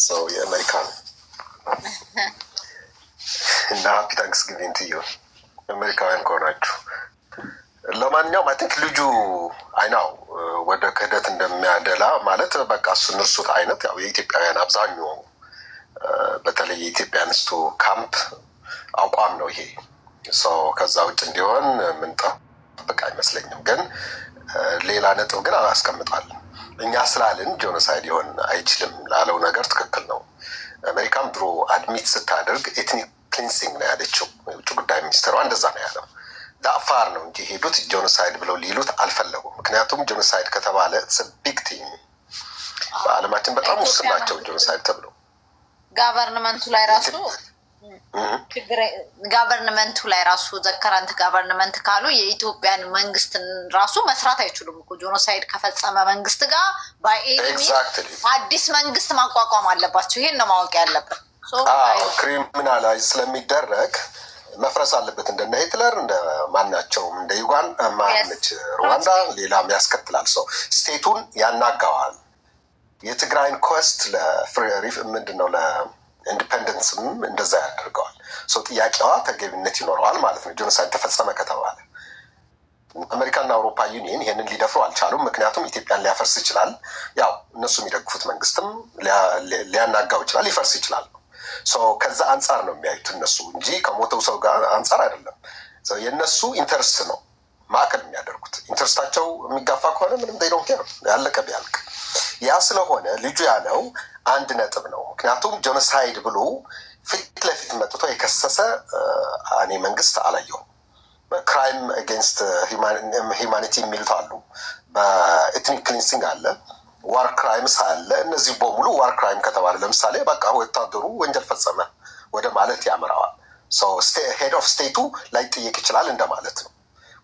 So yeah, American. እና ሃፒ ታንክስጊቪንግ ቱ ዩ አሜሪካውያን ከሆናችሁ። ለማንኛውም አይ ቲንክ ልጁ አይናው ወደ ክህደት እንደሚያደላ ማለት በቃ እሱን እርሱት አይነት ያው የኢትዮጵያውያን አብዛኛው በተለይ የኢትዮጵያንስቱ ካምፕ አቋም ነው ይሄ። ሰው ከዛ ውጭ እንዲሆን ምንጠብቅ አይመስለኝም። ግን ሌላ ነጥብ ግን አስቀምጣል። እኛ ስላልን ጄኖሳይድ ሊሆን አይችልም ላለው ነገር ትክክል ነው። አሜሪካም ድሮ አድሚት ስታደርግ ኤትኒክ ክሊንሲንግ ነው ያለችው። የውጭ ጉዳይ ሚኒስትሯ እንደዛ ነው ያለው። ለአፋር ነው እንጂ ሄዱት ጄኖሳይድ ብለው ሊሉት አልፈለጉም። ምክንያቱም ጄኖሳይድ ከተባለ ቢግ ቲም በዓለማችን በጣም ውስን ናቸው ጄኖሳይድ ተብሎ ጋቨርንመንቱ ላይ ራሱ ጋቨርንመንቱ ላይ ራሱ ዘከራንት ጋቨርንመንት ካሉ የኢትዮጵያን መንግስትን ራሱ መስራት አይችሉም እኮ ጄኖሳይድ ከፈጸመ መንግስት ጋር በኤኒ አዲስ መንግስት ማቋቋም አለባቸው። ይሄን ነው ማወቅ ያለበት። ክሪሚናላይዝ ስለሚደረግ መፍረስ አለበት። እንደነ ሂትለር እንደ ማናቸውም እንደ ዩጋንዳ ማነች ሩዋንዳ ሌላም ያስከትላል። ሰው ስቴቱን ያናጋዋል። የትግራይን ኮስት ለፍሪሪፍ ምንድነው ለኢንዲፔንደንስም እንደዛ ያደርገዋል። ሰው ጥያቄዋ ተገቢነት ይኖረዋል ማለት ነው። ጄኖሳይድ ተፈጸመ ከተባለ አሜሪካና አውሮፓ ዩኒየን ይሄንን ሊደፍሩ አልቻሉም። ምክንያቱም ኢትዮጵያን ሊያፈርስ ይችላል። ያው እነሱ የሚደግፉት መንግስትም ሊያናጋው ይችላል፣ ሊፈርስ ይችላል። ከዛ አንጻር ነው የሚያዩት እነሱ እንጂ ከሞተው ሰው ጋር አንጻር አይደለም። የእነሱ ኢንተርስት ነው ማዕከል የሚያደርጉት። ኢንተርስታቸው የሚጋፋ ከሆነ ምንም ዴይ ዶንት ኬር፣ ያለቀ ቢያልቅ። ያ ስለሆነ ልጁ ያለው አንድ ነጥብ ነው። ምክንያቱም ጄኖሳይድ ብሎ ፊት ለፊት መጥቶ የከሰሰ እኔ መንግስት አላየሁም። ክራይም አጌንስት ሂውማኒቲ የሚሉት አሉ፣ በኤትኒክ ክሊንሲንግ አለ፣ ዋር ክራይምስ አለ። እነዚህ በሙሉ ዋር ክራይም ከተባለ ለምሳሌ በቃ ወታደሩ ወንጀል ፈጸመ ወደ ማለት ያምራዋል። ሄድ ኦፍ ስቴቱ ላይጠየቅ ይችላል እንደማለት ነው።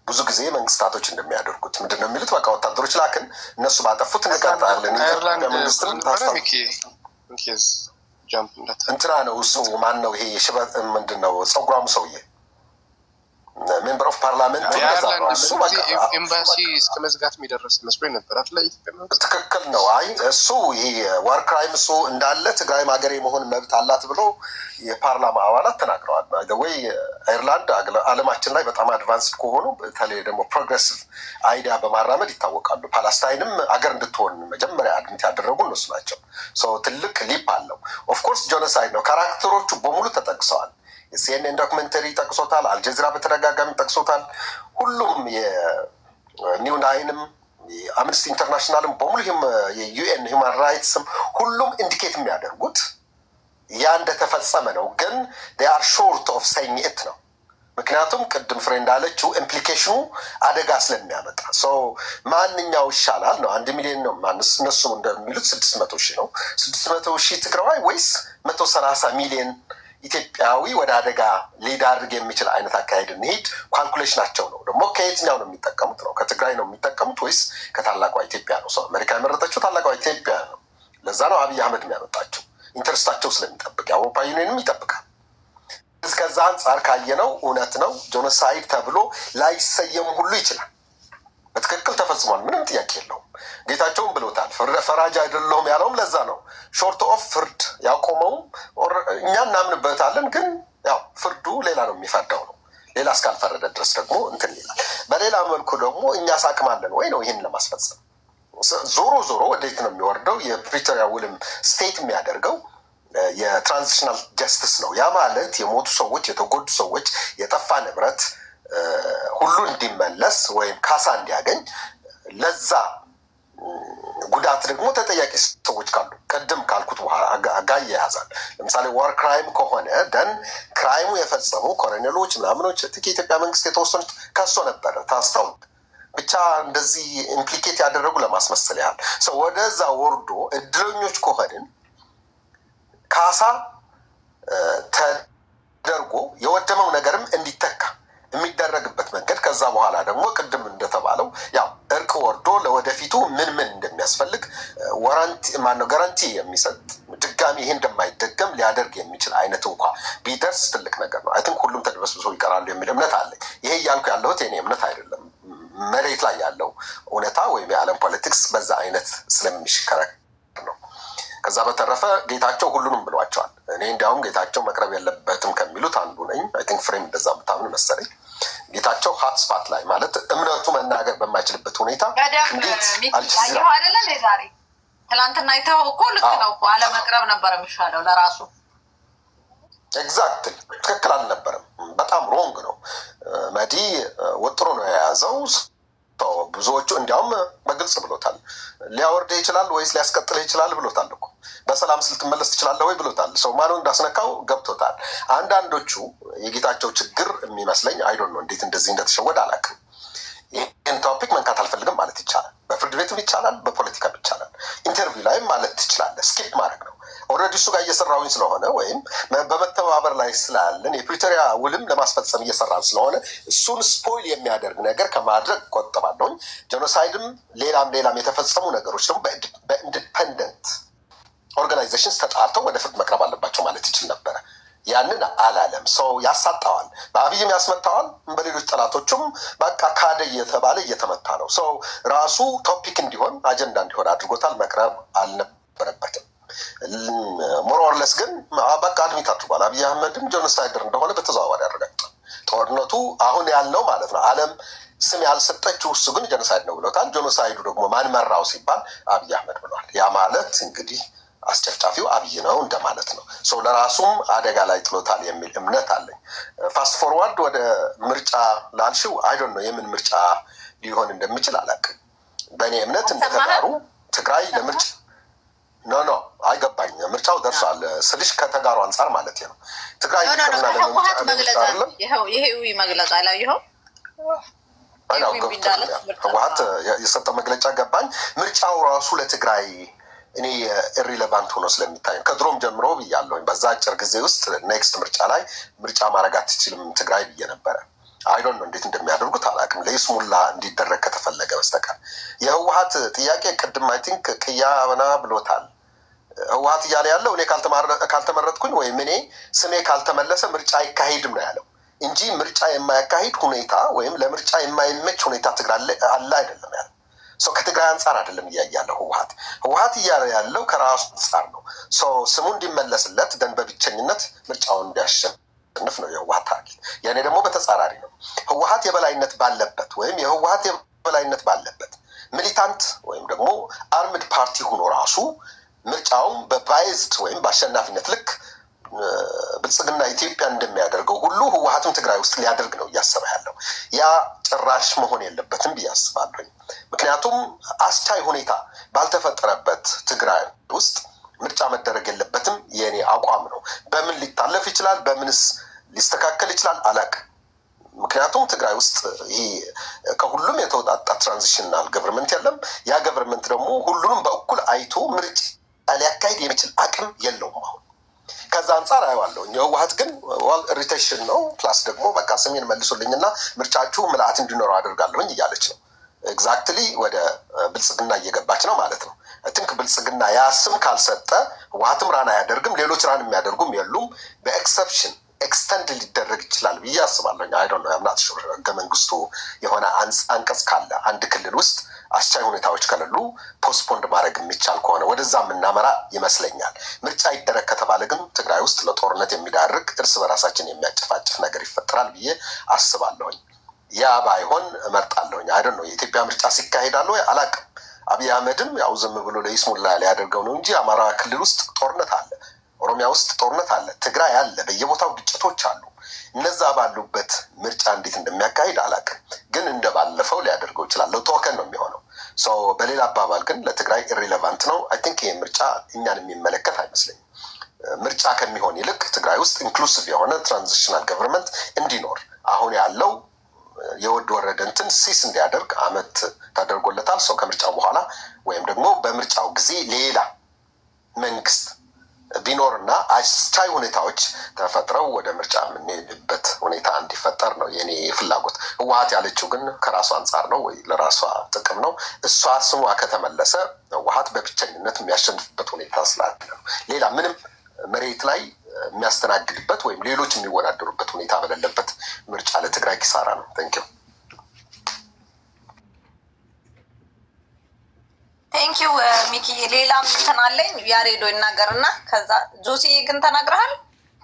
ብዙ ጊዜ መንግስታቶች እንደሚያደርጉት ምንድነው የሚሉት? በቃ ወታደሮች ላክን፣ እነሱ ባጠፉት እንቀጣለን። መንግስትም እንትና ነው እሱ ማን ነው ይሄ ሽበት ምንድነው ፀጉራሙ ሰውዬ ሜምበር ኦፍ ፓርላመንት ኤምባሲ እስከ መዝጋት የሚደረስ መስሎኝ ነበር። ትክክል ነው። አይ እሱ ይሄ ዋር ክራይም እሱ እንዳለ ትግራይ ሀገር የመሆን መብት አላት ብሎ የፓርላማ አባላት ተናግረዋል። ወይ አይርላንድ ዓለማችን ላይ በጣም አድቫንስድ ከሆኑ በተለይ ደግሞ ፕሮግሬሲቭ አይዲያ በማራመድ ይታወቃሉ። ፓለስታይንም አገር እንድትሆን መጀመሪያ አድሚት ያደረጉ እነሱ ናቸው። ትልቅ ሊፕ አለው። ኦፍኮርስ ጄኖሳይድ ነው። ካራክተሮቹ በሙሉ ተጠቅሰዋል። የሲኤንኤን ዶክመንተሪ ጠቅሶታል። አልጀዚራ በተደጋጋሚ ጠቅሶታል። ሁሉም የኒው ናይንም የአምነስቲ ኢንተርናሽናልም በሙሉ የዩኤን ሂውማን ራይትስም ሁሉም ኢንዲኬት የሚያደርጉት ያ እንደተፈጸመ ነው። ግን they are short of saying it ነው። ምክንያቱም ቅድም ፍሬ እንዳለችው ኢምፕሊኬሽኑ አደጋ ስለሚያመጣ ማንኛው ይሻላል ነው። 1 ሚሊዮን ነው እነሱ እንደሚሉት 600,000 ነው። 600,000 ትግራዋይ ወይስ 130 ሚሊዮን ኢትዮጵያዊ ወደ አደጋ ሊዳርግ የሚችል አይነት አካሄድ እንሂድ። ካልኩሌሽናቸው ነው ደግሞ ከየትኛው ነው የሚጠቀሙት ነው? ከትግራይ ነው የሚጠቀሙት ወይስ ከታላቋ ኢትዮጵያ ነው? አሜሪካ የመረጠችው ታላቋ ኢትዮጵያ ነው። ለዛ ነው አብይ አህመድ የሚያመጣቸው ኢንተረስታቸው ስለሚጠብቅ፣ የአውሮፓ ዩኒየንም ይጠብቃል። ከዛ አንጻር ካየነው እውነት ነው። ጄኖሳይድ ተብሎ ላይሰየም ሁሉ ይችላል። በትክክል ተፈጽሟል፣ ምንም ጥያቄ የለውም። ጌታቸውም ብሎታል። ፈራጅ አይደለሁም ያለውም ለዛ ነው። ሾርት ኦፍ ፍርድ ያቆመውም እኛ እናምንበታለን፣ ግን ያው ፍርዱ ሌላ ነው የሚፈርደው ነው። ሌላ እስካልፈረደ ድረስ ደግሞ እንትን ይላል። በሌላ መልኩ ደግሞ እኛ ሳቅማለን ወይ ነው ይህን ለማስፈጸም። ዞሮ ዞሮ ወዴት ነው የሚወርደው? የፕሪቶሪያ ውልም ስቴት የሚያደርገው የትራንዚሽናል ጀስቲስ ነው። ያ ማለት የሞቱ ሰዎች፣ የተጎዱ ሰዎች፣ የጠፋ ንብረት ሁሉ እንዲመለስ ወይም ካሳ እንዲያገኝ፣ ለዛ ጉዳት ደግሞ ተጠያቂ ሰዎች ካሉ ቅድም ካልኩት ጋር ያያዛል። ለምሳሌ ዋር ክራይም ከሆነ ደን ክራይሙ የፈጸሙ ኮሎኔሎች ምናምኖች የኢትዮጵያ መንግስት የተወሰኑት ከሶ ነበረ ታስታው ብቻ እንደዚህ ኢምፕሊኬት ያደረጉ ለማስመሰል ያህል ወደዛ ወርዶ እድለኞች ከሆንን ካሳ ተደርጎ የወደመው ነገርም እንዲተካ የሚደረግበት መንገድ፣ ከዛ በኋላ ደግሞ ቅድም እንደተባለው ያው እርቅ ወርዶ ለወደፊቱ ምን እንደሚያስፈልግ ወራንቲ ማነው ጋራንቲ የሚሰጥ ድጋሚ ይሄ እንደማይደገም ሊያደርግ የሚችል አይነት እንኳ ቢደርስ ትልቅ ነገር ነው። አይ ቲንክ ሁሉም ተድበስብሶ ይቀራሉ የሚል እምነት አለ። ይሄ እያልኩ ያለሁት የኔ እምነት አይደለም። መሬት ላይ ያለው እውነታ ወይም የዓለም ፖለቲክስ በዛ አይነት ስለሚሽከረከር ነው። ከዛ በተረፈ ጌታቸው ሁሉንም ብሏቸዋል። እኔ እንዲያውም ጌታቸው መቅረብ የለበትም ከሚሉት አንዱ ነኝ። አይ ቲንክ ፍሬም እንደዛ ምታምን መሰለኝ። ጌታቸው ሀትስፓት ላይ ማለት እምነቱ መናገር በማይችልበት ሁኔታ እንዴት አልችልም አይደለ እንዴ? ዛሬ ትላንትና አይተው እኮ ልክ ነው እኮ አለመቅረብ ነበር የሚሻለው ለራሱ። ኤግዛክትሊ ትክክል አልነበረም። በጣም ሮንግ ነው። መዲ ወጥሮ ነው የያዘው። ብዙዎቹ እንዲያውም በግልጽ ብሎታል። ሊያወርድህ ይችላል ወይስ ሊያስቀጥልህ ይችላል ብሎታል እኮ። በሰላም ስልትመለስ ትችላለህ ወይ ብሎታል። ሰው ማኑ እንዳስነካው ገብቶታል። አንዳንዶቹ የጌታቸው ችግር የሚመስለኝ አይዶን ነው እንዴት እንደዚህ እንደተሸወደ አላውቅም። ይህን ቶፒክ መንካት አልፈልግም ማለት ይቻላል። በፍርድ ቤትም ይቻላል፣ በፖለቲካም ይቻላል። ኢንተርቪው ላይም ማለት ትችላለህ። ስኪፕ ማድረግ ነው። ኦልሬዲ እሱ ጋር እየሰራሁኝ ስለሆነ ወይም በመተባበር ላይ ስላለን የፕሪቶሪያ ውልም ለማስፈጸም እየሰራን ስለሆነ እሱን ስፖይል የሚያደርግ ነገር ከማድረግ ቆጥባለሁኝ። ጄኖሳይድም ሌላም የተፈጸሙ ነገሮች ደግሞ በኢንዲፐንደንት ኦርጋናይዜሽንስ ተጣርተው ወደ ፍርድ መቅረብ አለባቸው ማለት ይችል ነበረ። ያንን አላለም። ሰው ያሳጣዋል፣ በአብይም ያስመታዋል፣ በሌሎች ጠላቶቹም በቃ ካደ እየተባለ እየተመታ ነው። ሰው ራሱ ቶፒክ እንዲሆን አጀንዳ እንዲሆን አድርጎታል። መቅረብ አልነበረበትም። ሞሮርለስ ግን በቃ አድሚት አድርጓል። አብይ አህመድም ጄኖሳይደር እንደሆነ በተዘዋዋሪ ያረጋግጣል። ጦርነቱ አሁን ያልነው ማለት ነው። ዓለም ስም ያልሰጠችው እሱ ግን ጄኖሳይድ ነው ብሎታል። ጄኖሳይዱ ደግሞ ማን መራው ሲባል አብይ አህመድ ብሏል። ያ ማለት እንግዲህ አስጨፍጫፊው አብይ ነው እንደማለት ነው። ሰው ለራሱም አደጋ ላይ ጥሎታል የሚል እምነት አለኝ። ፋስት ፎርዋርድ ወደ ምርጫ ላልሽው አይዶን ነው የምን ምርጫ ሊሆን እንደሚችል አላውቅም። በእኔ እምነት እንደተጋሩ ትግራይ ለምርጫ ኖ አይገባኝ። ምርጫው ደርሷል ስልሽ ከተጋሩ አንጻር ማለት ነው። ትግራይ ይቅርና ይሄ መግለጫ ላይ ይኸው ህወሓት የሰጠው መግለጫ ገባኝ። ምርጫው ራሱ ለትግራይ እኔ ኢሪሌቫንት ሆኖ ስለሚታይ ከድሮም ጀምሮ ብያለሁኝ። በዛ አጭር ጊዜ ውስጥ ኔክስት ምርጫ ላይ ምርጫ ማድረግ አትችልም ትግራይ ብዬ ነበረ። አይዶን ነው እንዴት እንደሚያደርጉት አላውቅም። ለይስሙላ እንዲደረግ ከተፈለገ በስተቀር የህወሓት ጥያቄ ቅድም አይ ቲንክ ቅያና ብሎታል። ህወሓት እያለ ያለው እኔ ካልተመረጥኩኝ ወይም እኔ ስሜ ካልተመለሰ ምርጫ አይካሄድም ነው ያለው እንጂ ምርጫ የማያካሂድ ሁኔታ ወይም ለምርጫ የማይመች ሁኔታ ትግራይ አለ አይደለም ያለው። ሰው ከትግራይ አንጻር አይደለም እያያለው ህወሓት እያለ ያለው ከራሱ አንጻር ነው። ስሙ እንዲመለስለት ደን በብቸኝነት ምርጫውን እንዲያሸንፍ ነው የህወሓት ታርጌት። ያኔ ደግሞ በተጻራሪ ነው። ህወሓት የበላይነት ባለበት ወይም የህወሓት የበላይነት ባለበት ሚሊታንት ወይም ደግሞ አርምድ ፓርቲ ሆኖ ራሱ ምርጫውን በባይዝድ ወይም በአሸናፊነት ልክ ብልጽግና ኢትዮጵያ እንደሚያደርገው ሁሉ ህወሓትም ትግራይ ውስጥ ሊያደርግ ነው እያሰበ ያለው። ያ ጭራሽ መሆን የለበትም ብዬ አስባለሁ። ምክንያቱም አስቻይ ሁኔታ ባልተፈጠረበት ትግራይ ውስጥ ምርጫ መደረግ የለበትም የኔ አቋም ነው። በምን ሊታለፍ ይችላል፣ በምንስ ሊስተካከል ይችላል አላውቅም። ምክንያቱም ትግራይ ውስጥ ይሄ ከሁሉም የተወጣጣ ትራንዚሽናል ገቨርንመንት የለም። ያ ገቨርንመንት ደግሞ ሁሉንም በእኩል አይቶ ምርጫ ሊያካሂድ የሚችል አቅም የለውም አሁን። ከዛ አንጻር አየዋለሁ። የህወሓት ግን ዋል ኢሪቴሽን ነው። ፕላስ ደግሞ በቃ ስሜን መልሱልኝና ምርጫችሁ ምልአት እንዲኖረው አደርጋለሁኝ እያለች ነው። ኤግዛክትሊ ወደ ብልጽግና እየገባች ነው ማለት ነው። ትንክ ብልጽግና ያ ስም ካልሰጠ ህወሓትም ራን አያደርግም፣ ሌሎች ራን የሚያደርጉም የሉም። በኤክሰፕሽን ኤክስተንድ ሊደረግ ይችላል ብዬ አስባለሁ። አይዶን ነው ያምናት ሹር ህገ መንግስቱ የሆነ አንቀጽ ካለ አንድ ክልል ውስጥ አስቻይ ሁኔታዎች ከሌሉ ፖስትፖንድ ማድረግ የሚቻል ከሆነ ወደዛ የምናመራ ይመስለኛል። ምርጫ ይደረግ ከተባለ ግን ትግራይ ውስጥ ለጦርነት የሚዳርግ እርስ በራሳችን የሚያጨፋጭፍ ነገር ይፈጠራል ብዬ አስባለሁኝ። ያ ባይሆን እመርጣለሁኝ። አይደን ነው የኢትዮጵያ ምርጫ ሲካሄዳል ወይ አላውቅም። አብይ አህመድም ያው ዝም ብሎ ለይስሙላ ሊያደርገው ነው እንጂ አማራ ክልል ውስጥ ጦርነት አለ፣ ኦሮሚያ ውስጥ ጦርነት አለ፣ ትግራይ አለ፣ በየቦታው ግጭቶች አሉ። እነዛ ባሉበት ምርጫ እንዴት እንደሚያካሂድ አላውቅም። ግን እንደባለፈው ሊያደርገው ይችላል። ቶከን ነው የሚሆነው። በሌላ አባባል ግን ለትግራይ ኢሪሌቫንት ነው። አይ ቲንክ ይህ ምርጫ እኛን የሚመለከት አይመስለኝም። ምርጫ ከሚሆን ይልቅ ትግራይ ውስጥ ኢንክሉሲቭ የሆነ ትራንዚሽናል ገቨርንመንት እንዲኖር አሁን ያለው የወድ ወረደ እንትን ሲስ እንዲያደርግ አመት ተደርጎለታል። ከምርጫው በኋላ ወይም ደግሞ በምርጫው ጊዜ ሌላ መንግስት ቢኖርና አስቻይ ሁኔታዎች ተፈጥረው ወደ ምርጫ የምንሄድበት ሁኔታ እንዲፈጠር ነው የኔ ፍላጎት። ህወሓት ያለችው ግን ከራሷ አንጻር ነው ወይ ለራሷ ጥቅም ነው። እሷ ስሟ ከተመለሰ ህወሓት በብቸኝነት የሚያሸንፍበት ሁኔታ ስላለ ነው። ሌላ ምንም መሬት ላይ የሚያስተናግድበት ወይም ሌሎች የሚወዳደሩበት ሁኔታ በሌለበት ምርጫ ለትግራይ ኪሳራ ነው። ቴንኪው ሚኪ። ሌላም እንትን ስላለኝ ያሬዶ ይናገርና ከዛ ጆሲ ግን ተናግረሃል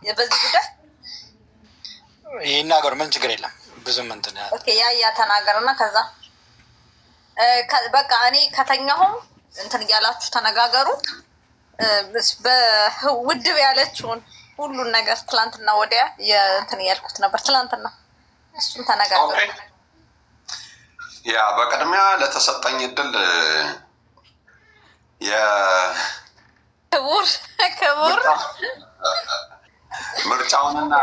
በዚህ ጉዳይ ይናገር ምን ችግር የለም ብዙም እንትን ያለ ኦኬ ያ ተናገርና ከዛ በቃ እኔ ከተኛሁም እንትን ያላችሁ ተነጋገሩ በውድብ ያለችውን ሁሉን ነገር ትላንትና ወዲያ እንትን ያልኩት ነበር ትላንትና እሱን ተነጋገሩ ያ በቅድሚያ ለተሰጠኝ እድል ክቡር ምርጫውንና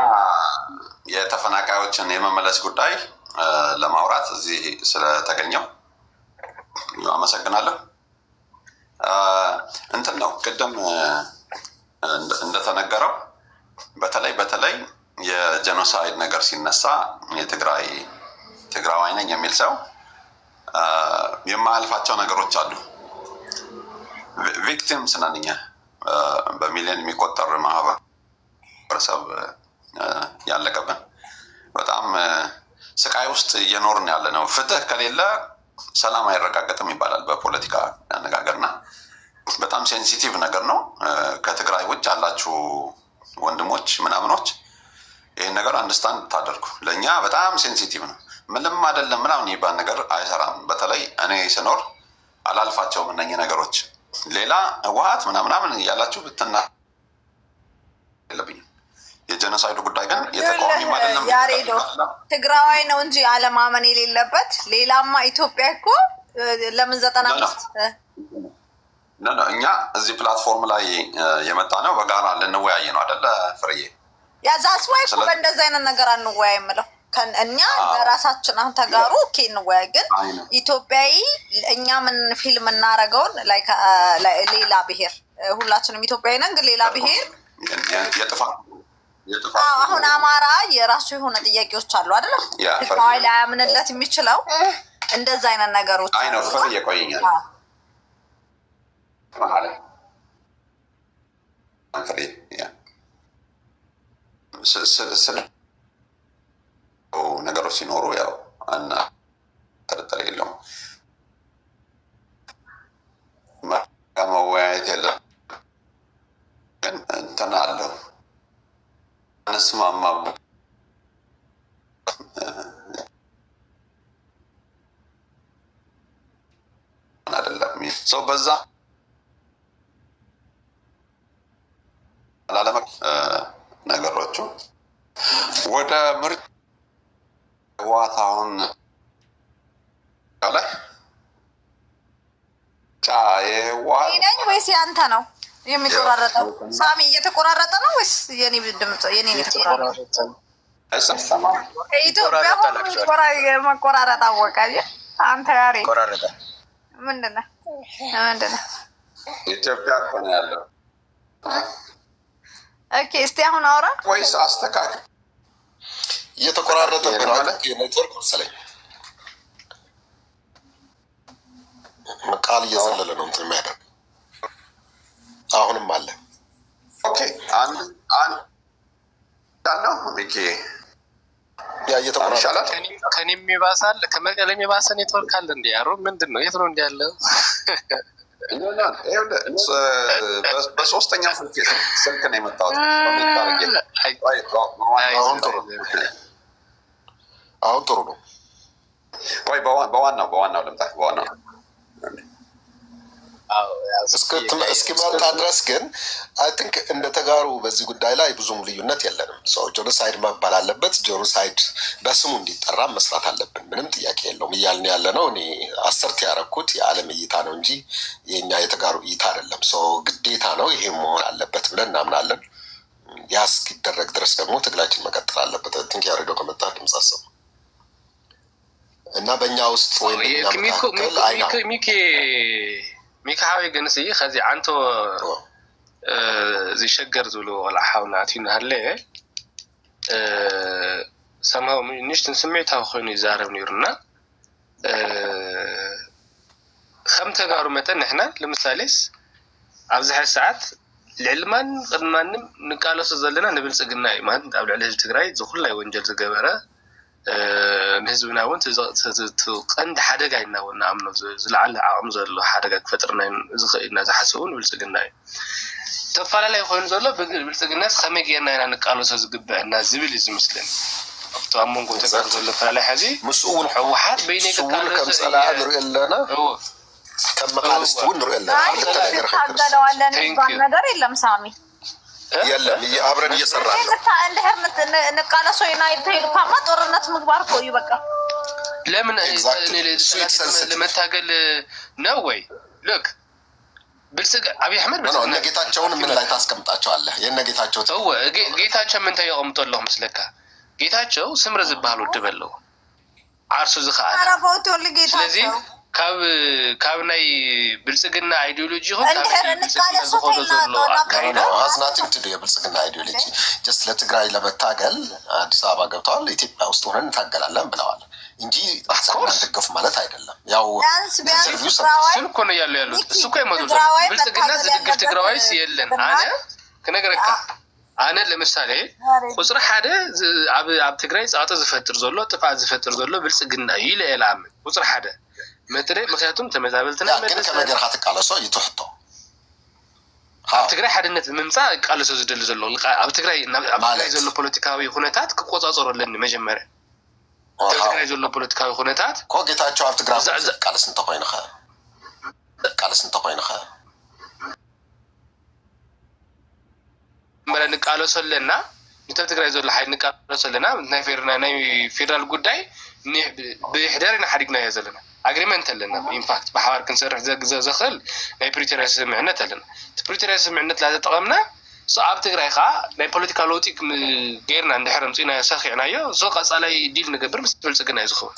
የተፈናቃዮችን የመመለስ ጉዳይ ለማውራት እዚህ ስለተገኘው አመሰግናለሁ። እንትን ነው ቅድም እንደተነገረው በተለይ የጄኖሳይድ ነገር ሲነሳ ትግራዋይ ነኝ የሚል ሰው የማያልፋቸው ነገሮች አሉ። ቪክቲምስ ነን እኛ በሚሊዮን የሚቆጠር ማህበረሰብ ያለቀብን በጣም ስቃይ ውስጥ እየኖርን ያለ ነው። ፍትህ ከሌለ ሰላም አይረጋገጥም ይባላል በፖለቲካ አነጋገርና በጣም ሴንሲቲቭ ነገር ነው። ከትግራይ ውጭ ያላችሁ ወንድሞች ምናምኖች ይህን ነገር አንደርስታንድ ታደርጉ። ለእኛ በጣም ሴንሲቲቭ ነው። ምንም አይደለም ምናምን ይባል ነገር አይሰራም። በተለይ እኔ ስኖር አላልፋቸውም እነኚህ ነገሮች። ሌላ ህወሓት ምናምን ያላችሁ ብትና የለብኝም። የጄኖሳይዱ ጉዳይ ግን የተቃዋሚ አይደለም። ያሬዶ ትግራዋይ ነው እንጂ አለማመን የሌለበት ሌላማ ኢትዮጵያ እኮ ለምን 95 እኛ እዚህ ፕላትፎርም ላይ የመጣ ነው በጋራ ልንወያይ ነው አይደለ ፍርዬ? ያዛስ ወይ በእንደዛ አይነት ነገር አንወያይ የምለው እኛ ለራሳችን አሁን ተጋሩ ኦኬ እንወያይ። ግን ኢትዮጵያዊ እኛ ምን ፊልም እናደርገውን ሌላ ብሄር ሁላችንም ኢትዮጵያዊ ነን፣ ግን ሌላ ብሄር አሁን አማራ የራሱ የሆነ ጥያቄዎች አሉ አይደለ? ትግራዋይ ላይ አያምንለት የሚችለው እንደዛ አይነት ነገሮች አይ ነው ፍር የቆየኛል ነገሮች ሲኖሩ ያው እና ጥርጥር የለውም መወያየት የለም። ግን እንትን አለው አንስማማ አይደለም ሰው በዛ አላለመ ነገሮቹ ወደ ምርጫ ዋታውን ላይ ነኝ ወይስ ያንተ ነው የሚቆራረጠው? ሳሚ እየተቆራረጠ ነው ወይስ የኔ ድምጽ የኔ የተቆራረጠ? ኢትዮጵያ መቆራረጥ አወቀ። አንተ ያሬ ምንድን ነው ኢትዮጵያ እኮ ነው ያለው። ኦኬ እስቲ አሁን አውራ ወይስ አስተካክል። እየተቆራረጠ ኔትወርክ መሰለኝ ቃል እየዘለለ ነው እንትን የሚያደርግ አሁንም አለ። ኦኬ አንድ ዳለው ሚኪ ያ እየተቆራረጠ ከኔም ይባሳል ከመቀለም የባሰ ኔትወርክ አለ እንዴ? ያሮ ምንድን ነው የት ነው እንዴ ያለው? በሶስተኛ ስልክ ነው የመጣሁት። አሁን ጥሩ ነው ወይ? በዋናው ልምጣ። በዋናው እስኪመጣ ድረስ ግን አይ ቲንክ እንደ ተጋሩ በዚህ ጉዳይ ላይ ብዙም ልዩነት የለንም። ሰው ጄኖሳይድ መባል አለበት፣ ጄኖሳይድ በስሙ እንዲጠራ መስራት አለብን። ምንም ጥያቄ የለውም እያልን ያለ ነው። እኔ አሰርት ያደረኩት የዓለም እይታ ነው እንጂ የኛ የተጋሩ እይታ አይደለም። ሰው ግዴታ ነው ይሄም መሆን አለበት ብለን እናምናለን። ያ እስኪደረግ ድረስ ደግሞ ትግላችን መቀጠል አለበት። አይ ቲንክ ያሬዶ ከመጣ ድምፅ አሰሙ እና በእኛ ውስጥ ወይም ሚካዊ ግን ሲ ከዚ ዓንቶ ዝሸገር ዝብሎ ቆልዓ ሓውና ኣትዩና ሃለ ሰምሃው ንሽትን ስሜታዊ ኮይኑ ይዛረብ ነይሩና ከም ተጋሩ መጠን ንሕና ለምሳሌስ ኣብዚ ሕዚ ሰዓት ልዕልማን ቅድማንም ንቃለሶ ዘለና ንብልፅግና እዩ ማለት ኣብ ልዕሊ ህዝቢ ትግራይ ዝኩላይ ወንጀል ዝገበረ ንህዝብና እውን ቀንዲ ሓደጋ ኢና እውን ንኣምኖ ዝለዓለ ዓቕሚ ዘሎ ሓደጋ ክፈጥርና ዝኽእልና ዝሓስቡን ብልፅግና እዩ ተፈላለዩ ኮይኑ ዘሎ ብልፅግናስ ከመይ ጌርና ኢና ንቃለሶ ዝግብአና ዝብል እዩ ዝምስለኒ ኣብቲ ኣብ መንጎ ተጋሩ ዘሎ ፈላላይ ሕዚ ምስኡ እውን ሕወሓት በይነይ ከም ፀላዓ ንሪኦ ኣለና ከም መቃልስቲ እውን ንሪኦ ኣለና ክልተ ነገር ታገለዋለን ዝባል ነገር የለም ሳሚ የለም አብረን እየሰራን ነው እንድሕር ንቃለሶ ኢና ይልካማ ጦርነት ምግባር እኮ እዩ በቃ ለምን ለመታገል ነው ወይ ልክ ብልጽግ አብይ አህመድ እነ ጌታቸውን ምን ላይ ታስቀምጣቸዋለህ የነ ጌታቸው ተው ጌታቸው ምን ተየቀምጦለሁ መስለካ ጌታቸው ስምረ ዝባል ወድበለው አርሱ ዝኻለ አረቦት ወል ጌታቸው ካብ ናይ ብልጽግና አይዲዮሎጂ ሆነ has nothing to do የብልጽግና አይዲዮሎጂ just ለትግራይ ለመታገል አዲስ አበባ ገብተዋል ኢትዮጵያ ውስጥ ሆነን እንታገላለን ብለዋል እንጂ እንደገፍ ማለት አይደለም ያው ስልኮ ነው ያሉት እሱ እኮ የሞቱ ብልጽግና ዝድግፍ ትግራዋይስ የለን አነ ከነገረካ አነ ለምሳሌ ቁጥር ሓደ ኣብ ትግራይ ጻዕተ ዝፈጥር ዘሎ ጥፋት ዝፈጥር ዘሎ ብልጽግና ይለላም ቁጥር ሓደ መጥሬ ምክንያቱም ተመዛበልትና መድረስ ከመገር ከተቃለሶ ይተحطو ኣብ ትግራይ ሓድነት ምምጻ ቃለሶ ዝደል ዘሎ ኣብ ትግራይ ዘሎ ፖለቲካዊ ሁነታት ክቆጻጸሩልን መጀመሪያ ትግራይ ዘሎ ፖለቲካዊ ሁነታት ኮጌታቸው ኣብ ትግራይ ቃለስ እንተ ኮይንኸ መረን ቃለሶለና ንተብ ትግራይ ዘሎ ሓይል ንቃለሶለና ናይ ፌደራል ጉዳይ ብሕዳርና ሓዲግና ያዘለና agreement ኣለና ኢንፋክት በሐዋር ክንሰርሕ ዘኽእል ናይ ፕሪቶሪያ ስምምዕነት ኣለና ፕሪቶሪያ ስምምዕነት ላ ተጠቐምና ኣብ ትግራይ ኸ ናይ ፖለቲካ ለውጢ ጌርና እንድሕር ምፅና ሰኺዕናዮ ሶ ቀጻላይ ዲል ንገብር ምስ ብልጽግና እዩ ዝኸውን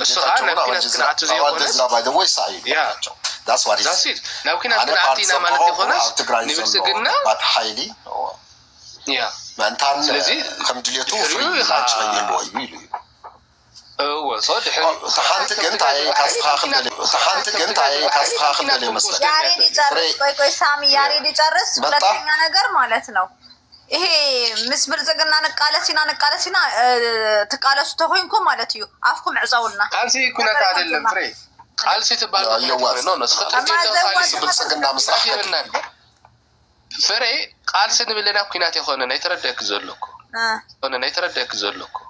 እሱ ኸ ናብ ኩናት ክንኣቱ ዘይኮነ ናብ ኩናት ክንኣቲና ማለት ይኮነስ ንብልጽግና ሓይሊ መንታን ከም ድልየቱ ፍሪ ላጭየሉ እዩ ኢሉ تحانت جنت أي كاستخاخل دليل مثلا. ياريدي جارس كوي سامي ياريدي جارس لكن أنا غير مالتنا. إيه مسبر زعنا نقالسينا تقالس تهوينكم مالتيو أفكم عزاولنا. كان سي كنا تعدل فري. قال سي تبالغ. نو نسخت. مسبر زعنا مسرح. فري قال سي نبلنا كنا تخونا نيتردك زلكو. أنا نيتردك زلكو.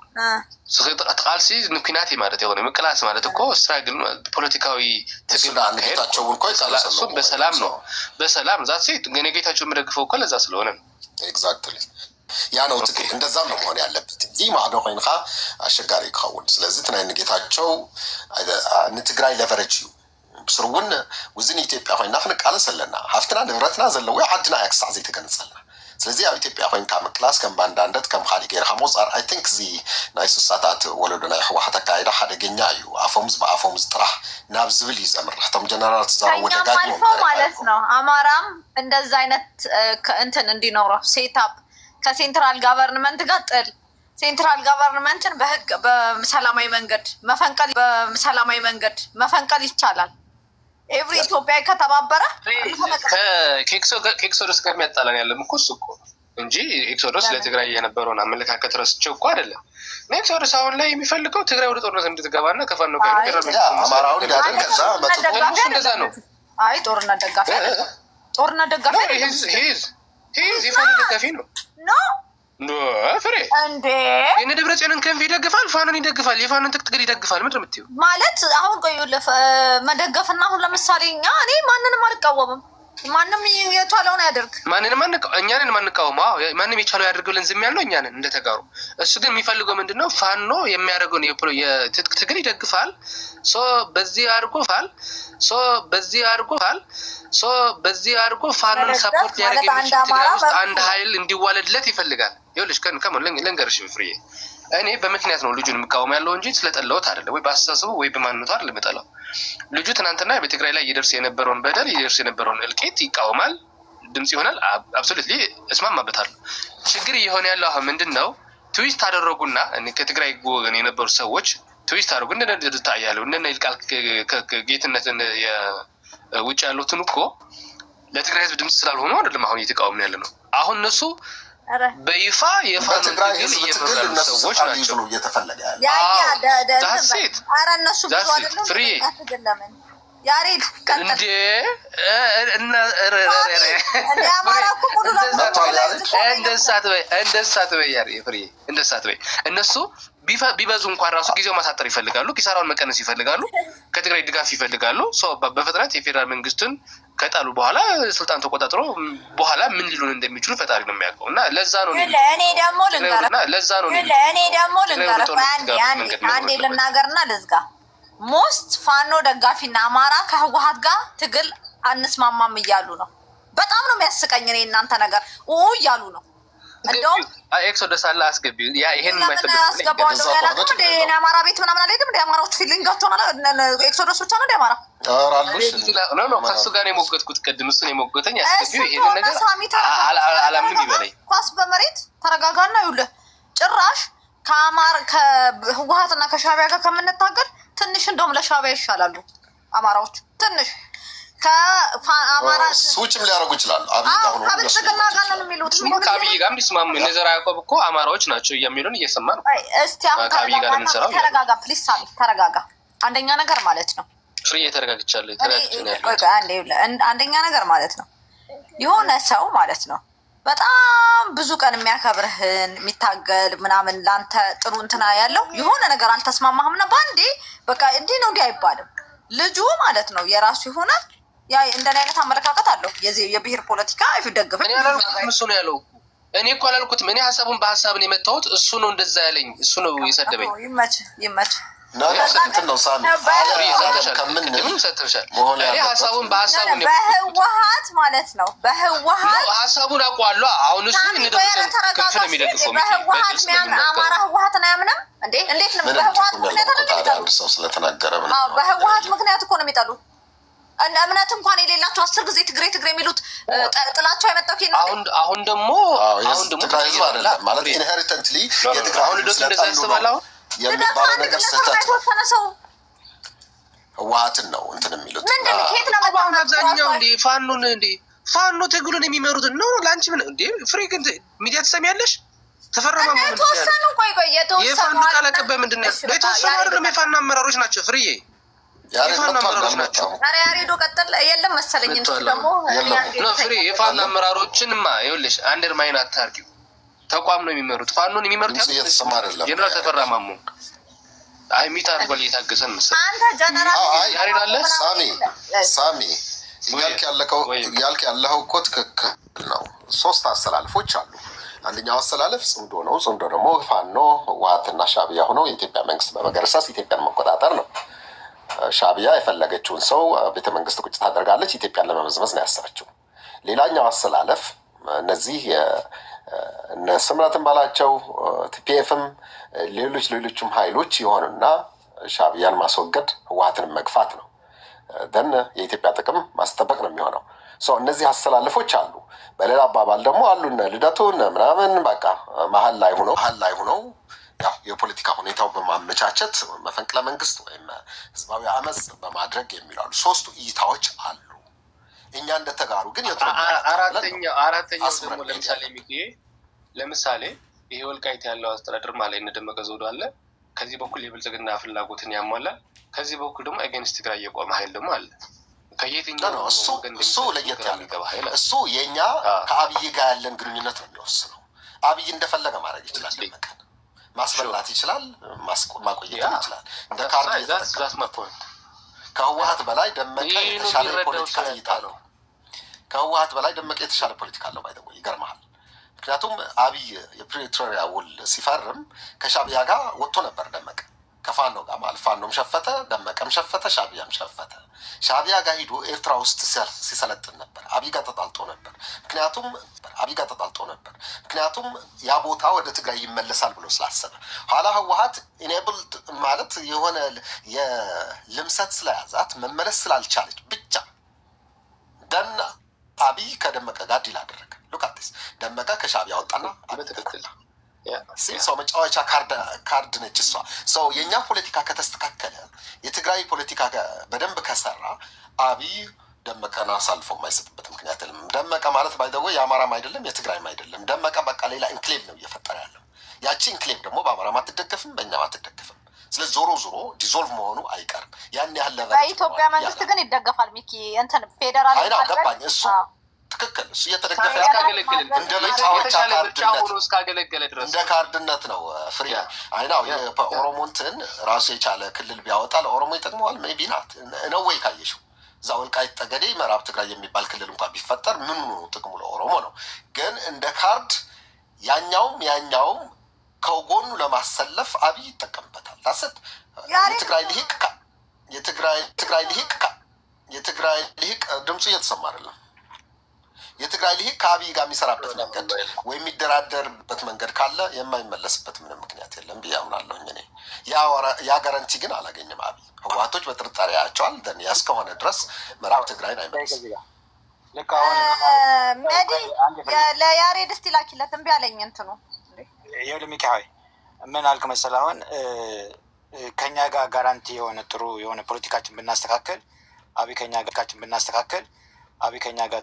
سخيط أتقالسي نكيناتي مالتي هون مكلاس مالتي كو استراجل بوليتيكاوي تسودان نجيتاچون كوي تالسو بسلام نو بسلام ذاتسي تغني جيتاچو مدغفو كل ذا ስለሆነ ኤግዛክትሊ ያ ነው ትክክል እንደዛ ነው መሆን ያለበት እንጂ ማዶ ኮይንካ አሸጋሪ ከውን ስለዚህ ትናይ ንጌታቸው ንትግራይ ለቨረጅ ብስሩን ወዝን ኢትዮጵያ ኮይና ክንቃለሰለና ሀፍትና ንብረትና ዘለው ዓድና ያክሳዕ ዘይተገነጸልና ስለዚህ ኣብ ኢትዮጵያ ኮይንካ መክላስ ከም ባንዳንደት ከም ካሊ ገይርካ ሞጻር አይ ቲንክ ዚ ናይ ስሳታት ወለዶና ሕወሓት አካይዳ ሓደገኛ እዩ አፎምዝ ጥራሕ ናብ ዝብል ይዘምርሕቶም ጀነራል ተዛረው ወደጋግሞ ማለት ነው አማራም እንደዛ አይነት እንትን እንዲኖረው ሴታፕ ከሴንትራል ገቨርንመንት ጋር ጥል ሴንትራል ገቨርንመንትን በህግ በሰላማዊ መንገድ መፈንቀል ይቻላል ኤቭሪ ኢትዮጵያ ከተባበረ ከኤክሶዶስ ጋር የሚያጣላን ያለም እኮ እሱ እኮ እንጂ ኤክሶዶስ ለትግራይ የነበረውን አመለካከት ረስቸው እኮ አይደለም ኤክሶዶስ አሁን ላይ የሚፈልገው ትግራይ ወደ ጦርነት እንድትገባና ከፋኖ ጋር አማራውን ያደርግ ከዛ መጥቶ እንደዛ ነው አይ ጦርነት ደጋፊ ይፋኖ ደጋፊ ነው ኖ ፍሬ እንዴ የነ ደብረጽዮንን ከንፍ ይደግፋል ፋኖን ይደግፋል የፋኖን ትግል ይደግፋል ምንድን ነው የምትይው ማለት አሁን ቆዩ መደገፍና አሁን ለምሳሌ እኔ ማንንም አልቃወምም ማንንም የቻለውን ያደርግ ማንንም እኛንን ማንቃወም ማንንም የቻለው ያደርግ ብለን ዝም ያልነው እኛንን እንደተጋሩ እሱ ግን የሚፈልገው ምንድነው ፋኖ የሚያደርገውን የትጥቅ ትግል ይደግፋል በዚህ አድርጎ ፋኖን ሰፖርት ያደርግ የሚችል ትግራይ ውስጥ አንድ ኃይል እንዲዋለድለት ይፈልጋል ይኸውልሽ ከምን ልንገርሽ ፍሬ እኔ በምክንያት ነው ልጁን የምቃወም ያለው እንጂ ስለጠላሁት አይደለም ወይ በአስተሳሰቡ ወይ በማንነቱ አይደለም የምጠላው ልጁ ትናንትና በትግራይ ላይ ይደርስ የነበረውን በደል ይደርስ የነበረውን እልቂት ይቃወማል ድምጽ ይሆናል አብሶሉትሊ እስማማበታለሁ ችግር ይሆን ያለው አሁን ምንድነው ትዊስት አደረጉና እኔ ከትግራይ ወገን የነበሩ ሰዎች ትዊስት አደረጉ እንደነደ ታያለው እንደነ ይልቃል ጌትነት ውጭ ያሉትን እኮ ለትግራይ ህዝብ ድምጽ ስላልሆኑ አይደለም አሁን እየተቃወምን ያለ ነው አሁን እነሱ በይፋ የፋኖ ትግል እየመሩ ሰዎች ናቸው እየተፈለገ ያለ ዳሴት እነሱ ብዙ አይደለም ፍሪ ለምን ያሬድ ቀጥል እንደ እነሱ ቢበዙ እንኳን ራሱ ጊዜው ማሳጠር ይፈልጋሉ፣ ኪሳራውን መቀነስ ይፈልጋሉ፣ ከትግራይ ድጋፍ ይፈልጋሉ። በፍጥነት የፌዴራል መንግስትን ከጣሉ በኋላ ስልጣን ተቆጣጥሮ በኋላ ምን ሊሉን እንደሚችሉ ፈጣሪ ነው የሚያውቀው። እና ለዛ ነው እኔ ደግሞ ልንገርህ አንዴ ልናገርና ልዝጋ። ሞስት ፋኖ ደጋፊና አማራ ከህወሀት ጋር ትግል አንስማማም እያሉ ነው። በጣም ነው የሚያስቀኝ። እኔ እናንተ ነገር እያሉ ነው። እንደውም ኤክሶደስ አለ አስገቢ ይሄን አስገባዋለሁ ያላችሁ እንደ አማራ ቤት ምናምን አልሄድም። እንደ አማራዎች ፊሊንጋቸው ኤክሶደስ ብቻ ነው እንደ አማራ ከሱ ጋር የሞገትኩት ቅድም እሱን የሞገተኝ አስገቢ ይሄንን ነገር አላምንም ይበለኝ። ኳስ በመሬት ተረጋጋና ይኸውልህ ጭራሽ ከህወሀትና ከሻዕቢያ ጋር ከምንታገል ትንሽ እንደውም ለሻዕቢያ ይሻላሉ አማራዎች ትንሽ ከአማራ ስዊችም ሊያደርጉ ይችላሉ። ከብልጽግና ጋር ነው የሚሉት። ከአብይ ጋር እንዲስማሙ እነዘራ ያዕቆብ እኮ አማራዎች ናቸው የሚሉን እየሰማ ነው። እስቲ አሁን ተረጋጋ ፕሊስ ሳሚ ተረጋጋ። አንደኛ ነገር ማለት ነው ፍሬ ተረጋግቻለሁ። አንደኛ ነገር ማለት ነው የሆነ ሰው ማለት ነው በጣም ብዙ ቀን የሚያከብርህን የሚታገል ምናምን ለአንተ ጥሩ እንትና ያለው የሆነ ነገር አልተስማማህም እና በአንዴ በቃ እንዲህ ነው እንዲህ አይባልም። ልጁ ማለት ነው የራሱ የሆነ እንደኔ አይነት አመለካከት አለው። የብሔር ፖለቲካ አይደግፍም። እሱ ነው ያለው። እኔ እኮ አላልኩትም። እኔ ሀሳቡን በሀሳብ ነው የመታሁት። እሱ ነው እንደዛ ያለኝ። እሱ ነው የሰደበኝ። ይመች ነው ሳሚ ሀሳቡን በሀሳብ በህወሀት ማለት ነው። በህወሀት ሀሳቡን አውቀዋለሁ። አሁን እሱ ክንፍ ነው የሚደግፈው። በህወሀት አማራ ህወሀትን አያምንም እንዴ? እንዴት ነው በህወሀት ምክንያት ሰው ስለተናገረ በህወሀት ምክንያት እኮ ነው የሚጠሉ። እምነት እንኳን የሌላቸው 10 ጊዜ ትግሬ የሚሉት ጥላቸው የመጣው አሁን ደግሞ ትግራይ ህዝብ አይደለም ማለት ኢንሄሪተንትሊ የትግራይ አሁን እንደዛ ያስባል። አሁን የሚባለው ነገር ስህተት የተወሰነ ሰው ህወሀትን ነው እንትን የሚሉት አብዛኛው ፋኖ ትግሉን የሚመሩት ነው። ለአንቺ ምን እንዴ ፍሬ ግን ሚዲያ ትሰሚያለሽ? ተፈረማ የተወሰኑ የተወሰኑ የፋኖ ቃል አቀባይ ምንድን ነው የተወሰኑ አይደለም የፋኖ አመራሮች ናቸው ፍሬዬ የፋኖ አመራሮች ናቸው። ኧረ ያሬዶ ቀጥል። የለም መሰለኝ እንትን ደግሞ ፍሬ የፋኖ አመራሮችንማ ይኸውልሽ አንደርማይን አታርጊው። ተቋም ነው የሚመሩት። ፋኖን የሚመሩት ጀነራል ተፈራ ማሞ ሚታር ጎል እየታገሰን መሰለኝ። አንተ ጀነራል ያሬድ አለ ሳሚ ያልክ ያለኸው እኮ ትክክል ነው። 3 አሰላልፎች አሉ። አንደኛው አሰላለፍ ጽምዶ ነው። ጽምዶ ደግሞ ፋኖ ህወሀትና ሻዕቢያ ሆነው የኢትዮጵያ መንግስት በመገርሰስ ኢትዮጵያን መቆጣጠር ነው። ሻዕቢያ የፈለገችውን ሰው ቤተመንግስት ቁጭ ታደርጋለች። ኢትዮጵያን ለመመዝመዝ ነው ያሰረችው። ሌላኛው አሰላለፍ እነዚህ እነ ስምረትን ባላቸው ቲፒኤፍም ሌሎችም ሀይሎች የሆኑና ሻዕቢያን ማስወገድ ህወሀትን መግፋት ነው። ደን የኢትዮጵያ ጥቅም ማስጠበቅ ነው የሚሆነው። እነዚህ አሰላለፎች አሉ። በሌላ አባባል ደግሞ አሉነ ልደቱን ምናምን በቃ መሀል ላይ ሆነው ያው የፖለቲካ ሁኔታው በማመቻቸት መፈንቅለ መንግስት ወይም ህዝባዊ አመፅ በማድረግ የሚላሉ 3 እይታዎች አሉ። እኛ እንደተጋሩ ግን አራተኛው ደግሞ ለምሳሌ ይሄ ወልቃይት ያለው አስተዳደር ማለት እነ ደመቀ ዘውዱ አለ። ከዚህ በኩል የብልጽግና ፍላጎትን ያሟላል። ከዚህ በኩል ደግሞ አገንስት ትግራይ የቆመ ኃይል ደግሞ አለ። ከየትኛው ነው እሱ ለየት ያለ እሱ የኛ ከአብይ ጋር ያለን ግንኙነት ነው የሚወስነው። አብይ እንደፈለገ ማድረግ ይችላል። ደመቀን ማስበላት ይችላል፣ ማቆየት ይችላል። እንደ ካርድ ከህወሀት በላይ ደመቀ የተሻለ ፖለቲካ እይታ ነው። ከህወሀት በላይ ደመቀ የተሻለ ፖለቲካ አለው። ባይደው ይገርምሃል። ምክንያቱም አብይ የፕሪቶሪያ ውል ሲፈርም ከሻዕቢያ ጋር ወጥቶ ነበር ደመቀ ከፋኖ ጋር ማለት ፋኖም ሸፈተ፣ ደመቀም ሸፈተ፣ ሻዕቢያም ሸፈተ። ሻዕቢያ ጋር ሂዶ ኤርትራ ውስጥ ሲሰለጥን ነበር። አብይ ጋር ተጣልጦ ነበር። ምክንያቱም ያ ቦታ ወደ ትግራይ ይመለሳል ብሎ ስላሰበ ኋላ ህወሀት ኢኔብልድ ማለት የሆነ የልምሰት ስለያዛት መመለስ ስላልቻለች ብቻ ደና አብይ ከደመቀ ጋር ዲል አደረገ። ሉካቴስ ደመቀ ከሻዕቢያ ወጣና ሰው መጫወቻ ካርድ ነች እሷ። ሰው የእኛ ፖለቲካ ከተስተካከለ የትግራይ ፖለቲካ በደንብ ከሰራ አብይ ደመቀን አሳልፎ የማይሰጥበት ምክንያት የለም። ደመቀ ማለት ባይደወ የአማራም አይደለም የትግራይም አይደለም። ደመቀ በቃ ሌላ ኢንክሌቭ ነው እየፈጠረ ያለው። ያቺ ኢንክሌቭ ደግሞ በአማራም አትደገፍም፣ በእኛም አትደገፍም። ስለዚህ ዞሮ ዞሮ ዲዞልቭ መሆኑ አይቀርም። ያን ያህል ለቨሬጅ በኢትዮጵያ መንግስት ግን ይደገፋል። ሚኪ እንትን ፌዴራል አይና ገባኝ። እሱ ትክክል፣ እሱ እየተደገፈ እንደ መጫወቻ እንደ ካርድነት ነው ፍሪ አይናው የኦሮሞ እንትን ራሱ የቻለ ክልል ቢያወጣ ለኦሮሞ ይጠቅመዋል። ሜቢ ናት ነው ወይ ካየሽው እዛ ወልቃይት ጠገዴ ምዕራብ ትግራይ የሚባል ክልል እንኳን ቢፈጠር ምን ነው ጥቅሙ ለኦሮሞ ነው። ግን እንደ ካርድ ያኛውም ከጎኑ ለማሰለፍ አብይ ይጠቀምበታል። ታሰት የትግራይ ልሂቅ ድምፁ እየተሰማ አይደለም። የትግራይ ልሂቅ ከአብይ ጋር የሚሰራበት መንገድ ወይ የሚደራደርበት መንገድ ካለ የማይመለስበት ምንም ምክንያት የለም ብዬ አምናለሁኝ እኔ። ያ ጋራንቲ ግን አላገኝም አብይ። ህወሓቶች በጥርጣሬ ያቸዋል ደን ያስከሆነ ድረስ ምዕራብ ትግራይን አይመለስም። ሜዲ ለያሬድ እስቲ ላኪለት እምቢ አለኝ እንትኑ ይኸውልህ ሚካኤል ምን አልክ መሰለህ? አሁን ከኛ ጋር ጋራንቲ የሆነ ጥሩ የሆነ ፖለቲካችን ብናስተካከል አብይ ከኛ ጋር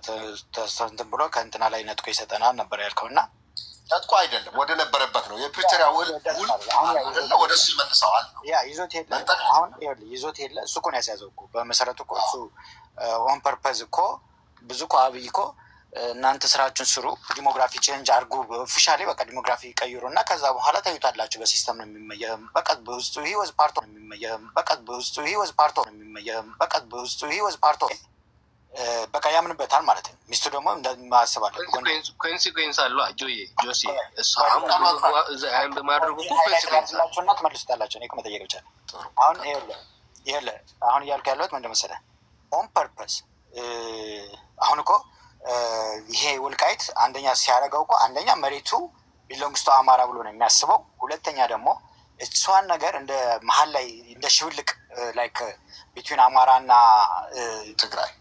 ተስተንትን ብሎ ከእንትና ላይ ነጥቆ ይሰጠናል ነበር ያልከው እና ነጥቆ አይደለም ወደ ነበረበት ነው የፕሪቶሪያ ውል ወደ እሱ ይመልሰዋል ነው ያ ይዞት የለ አሁን ይዞት የለ እሱ እኮ ነው ያስያዘው እኮ በመሰረቱ እኮ እሱ ኦን ፐርፐዝ እኮ ብዙ እኮ አብይ እኮ እናንተ ስራችሁን ስሩ፣ ዲሞግራፊ ቼንጅ አድርጉ፣ ኦፊሻሊ በቃ ዲሞግራፊ ቀይሩ እና ከዛ በኋላ ታዩታላችሁ። በሲስተም ነው የሚመየም በቃ በውስጡ ሂወዝ ፓርቶ ነው የሚመየም በቃ በውስጡ ሂወዝ ፓርቶ ነው የሚመየም በቃ በውስጡ ሂወዝ ፓርቶ በቃ ያምንበታል ማለት ነው። ሚስቱ ደግሞ እንደማስብ አለ ኮንሲኩዌንስ አለው አጆዬ ጆሲ እሷም አሁን በማድረጉ ኮንሲኩዌንስ አላችሁ እና ትመልሱታላችሁ። እኔ እኮ መጠየቅ ብቻ አሁን ይኸውልህ አሁን እያልኩ ያለሁት ምንድን መሰለህ ኦን ፐርፐስ አሁን እኮ ይሄ ወልቃይት አንደኛ ሲያደርገው እኮ አንደኛ መሬቱ ቢሎንግስ ቱ አማራ ብሎ ነው የሚያስበው። ሁለተኛ ደግሞ እሷን ነገር እንደ መሀል ላይ እንደ ሽብልቅ ላይክ ቢትዊን አማራና ትግራይ